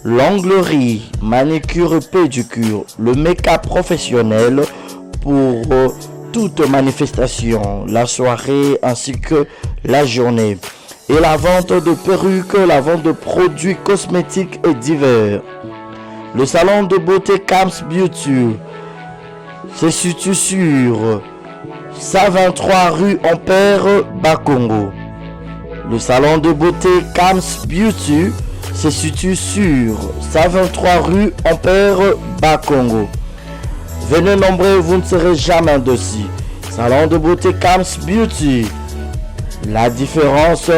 l'onglerie, manicure et pédicure, le make-up professionnel pour toute manifestation, la soirée ainsi que la journée. Et la vente de perruques, la vente de produits cosmétiques et divers. Le salon de beauté Kams Beauty se situe sur 123 rue Ampère, Bakongo. Le salon de beauté Kams Beauty se situe sur 123 rue Ampère, Bakongo. Venez nombreux, vous ne serez jamais dessus. Salon de beauté Kams Beauty. La différence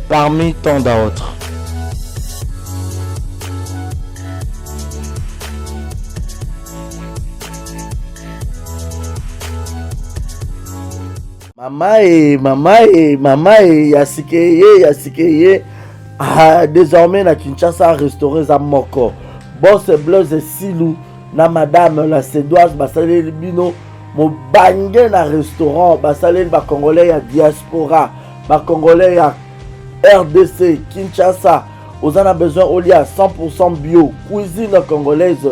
parmi tant d'autres. Mama yasikeye. Ah, désormais na Kinshasa restauré za moko. Boss Blaise Silou na madame la Sédoise basalé bino mo bangé na restaurant basalé ba congolais ya diaspora, ba congolais ya RDC Kinshasa. Vous en avez besoin au lia 100% bio, cuisine congolaise.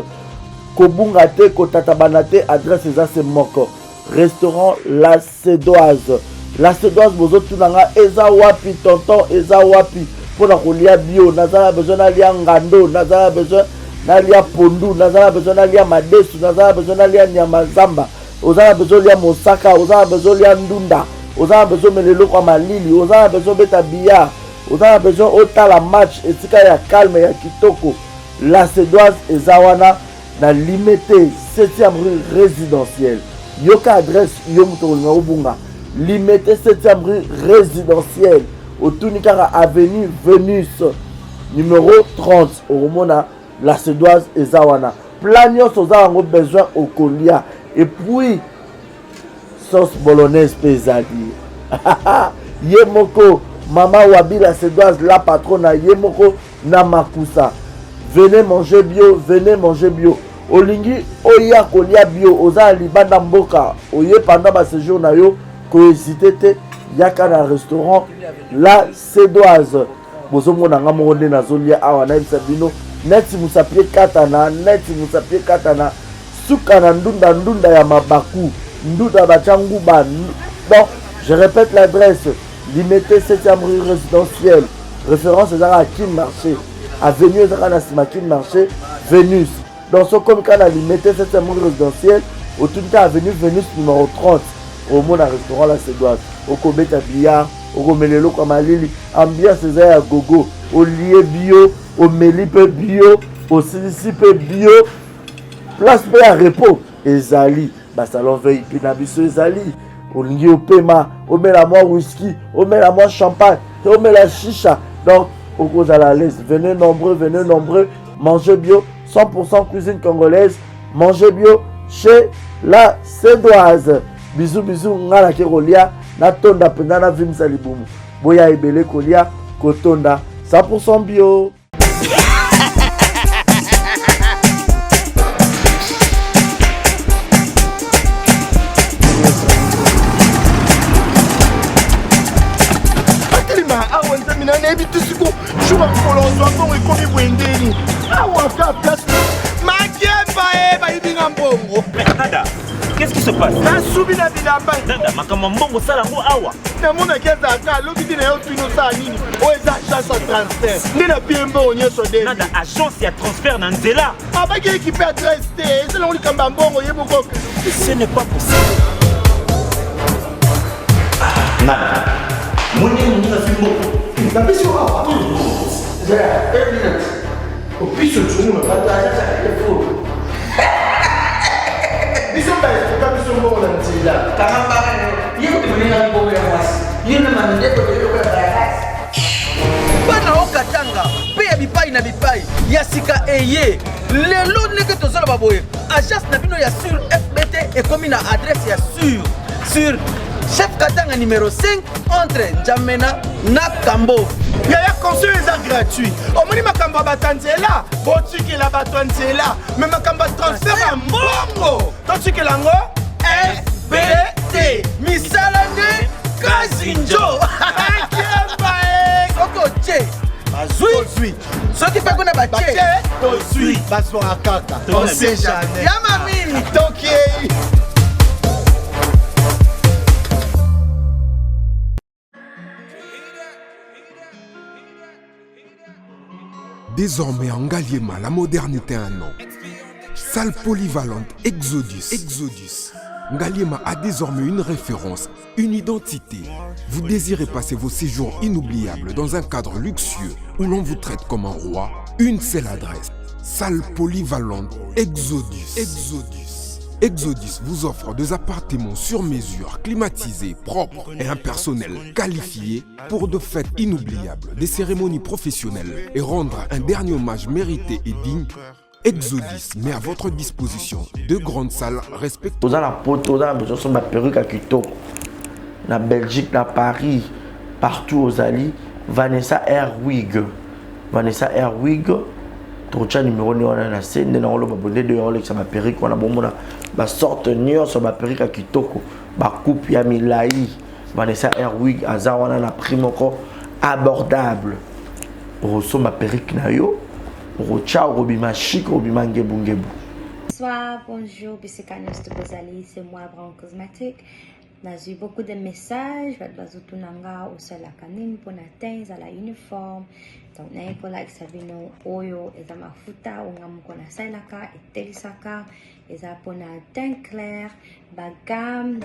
Kobunga te kotatabana te, adresse za se moko. Restaurant La Sédoise. La Sédoise bozo tunanga eza wapi tonton eza wapi pour la kolia bio. Nazala besoin d'alia ngando, nazala besoin d'alia pondu, nazala besoin d'alia madesu, nazala besoin d'alia nyamazamba, ozala besoin d'alia mosaka, ozala besoin d'alia ndunda, ozala besoin melelo kwa malili, ozala besoin beta billard, ozala besoin otala match etika ya calme ya kitoko. La Sédoise ezawana na limité 7e rue résidentielle. Yoka adresse yomutolinga obunga. Limité 7e rue résidentielle. Au Tunikara avenue Vénus numéro 30 au Mona La Sédoise et Zawana. Plagnos aux a besoin au colia. Et puis sauce bolognaise pesadi. Yemoko Mama Wabi La Sédoise la patronne Yemoko Namakusa. Venez manger bio, venez manger bio. Olingi oya kolia bio oza libanda mboka. Oye pendant ma séjour na yo ko hésiter te. Yaka na restaurant La Sédoise. Bozomo na ngamo na zolia awa na bisabino. Neti musapie katana. Suka na ndunda ya mabaku. Ndunda bachangu ba. Donc, je répète l'adresse. Limité 7e rue résidentielle. Référence à Kin Marché. Avenue Zara Kin Marché. Vénus. Dans ce comme cas, limité 7e rue résidentielle. Au tout cas, avenue Vénus numéro 30. Au monde à restaurant La Sédoise. Au Kobeta Billard. Au Gomelelo Kamalili. Ambiance Zaya Gogo. Au lié bio. Au Melipe bio. Au Silicipe bio. Place B à repos. Ezali. Salon veille. Pinabiso Ezali. Au lié au Pema. Au Mélamois whisky. Au Mélamois champagne. Au Mélamois chicha. Donc, au cause à la laisse. Venez nombreux. Mangez bio. 100% cuisine congolaise. Mangez bio chez La Sédoise. Bisous, ngala ke kolia. Na tonda penda na vimsa libumu. Boya ebele kolia. Kotonda. 100% bio. Awa nzamina na ebi tusiku shuba kolonzo mbongo ekomi bwendeni awa ka place makemba bayibinga mbongo. Nada, qu'est-ce qui se passe? Nasubi na bilamba Nada, makama mbongo salango awa. namona kezaka loki na yo tino sa nini o eza agence ya transfert nde na pie mbongo nyonso de Nada, agence ya transfert na nzela. abaki ekipe adresse te ezala olikamba mbongo ye moko. Ce n'est pas possible. Nada mwenye mwenye fimbo napesi awa zera 1 minute opiso tumu na pata sasa telefoni biso ba estoka biso mbongo na nzela kama mbaka yeko tumelinga mbongo ya mwasi yena mandeko yeko ya barasi bana okatanga pe ya bipai na bipai ya sika eye lelo ndenge tozala baboye agence na bino ya sur FBT ekomi na adresse ya sur Chef Katanga numéro 5 entre Njamena na Kambo. Yaya conseil est gratuit. Omoni makamba batanzela, botiki la batanzela, mais makamba transfert ya mbongo. Totiki lango FBT. Misalane Kazinjo. Akemba tosui soki mpe kuna batie tosui bazwaka kaka on sait jamais ya mami tokei. Désormais en Ngaliema, la modernité a un nom. Salle polyvalente Exodus. Ngaliema a désormais une référence, une identité. Vous désirez passer vos séjours inoubliables dans un cadre luxueux où l'on vous traite comme un roi? Une seule adresse. Salle polyvalente Exodus vous offre des appartements sur mesure, climatisés, propres et un personnel qualifié pour de fêtes inoubliables, des cérémonies professionnelles et rendre un dernier hommage mérité et digne. Exodus met à votre disposition deux grandes salles respectueuses. Aux la poto, aux besoin sur ma perruque à Kitoko, na Belgique, na Paris, partout aux Ali, Vanessa Airwig, Trocha numéro 1 on a na scène na olo babonde de olo ça ma perruque on a bomona ba sorte nyo sur ma perruque à Kitoko, ba coupe ya milai, Vanessa Airwig aza wana na prix moko abordable. Roso ma perruque na yo. Bonsoir, bonjour, Bissekanos de Bozali, c'est moi, Brown Cosmétique. J'ai eu beaucoup de messages, Bazutunanga, au sol à Kanim, pour atteindre à la uniforme. Donc, n'a pas like Savino, Oyo, et à ma futa, ou n'a pas la Sailaka, et Telisaka, et à pour la teint clair, bagam,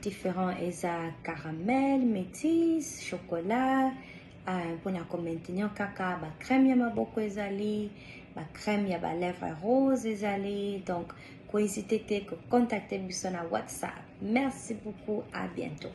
différents, et à caramel, métis, chocolat. Pour maintenir caca, ba crème ya maboko ezali, ba crème ya ba lèvres rose ezali. Donc, n'hésitez pas à contacter sur WhatsApp. Merci beaucoup, à bientôt.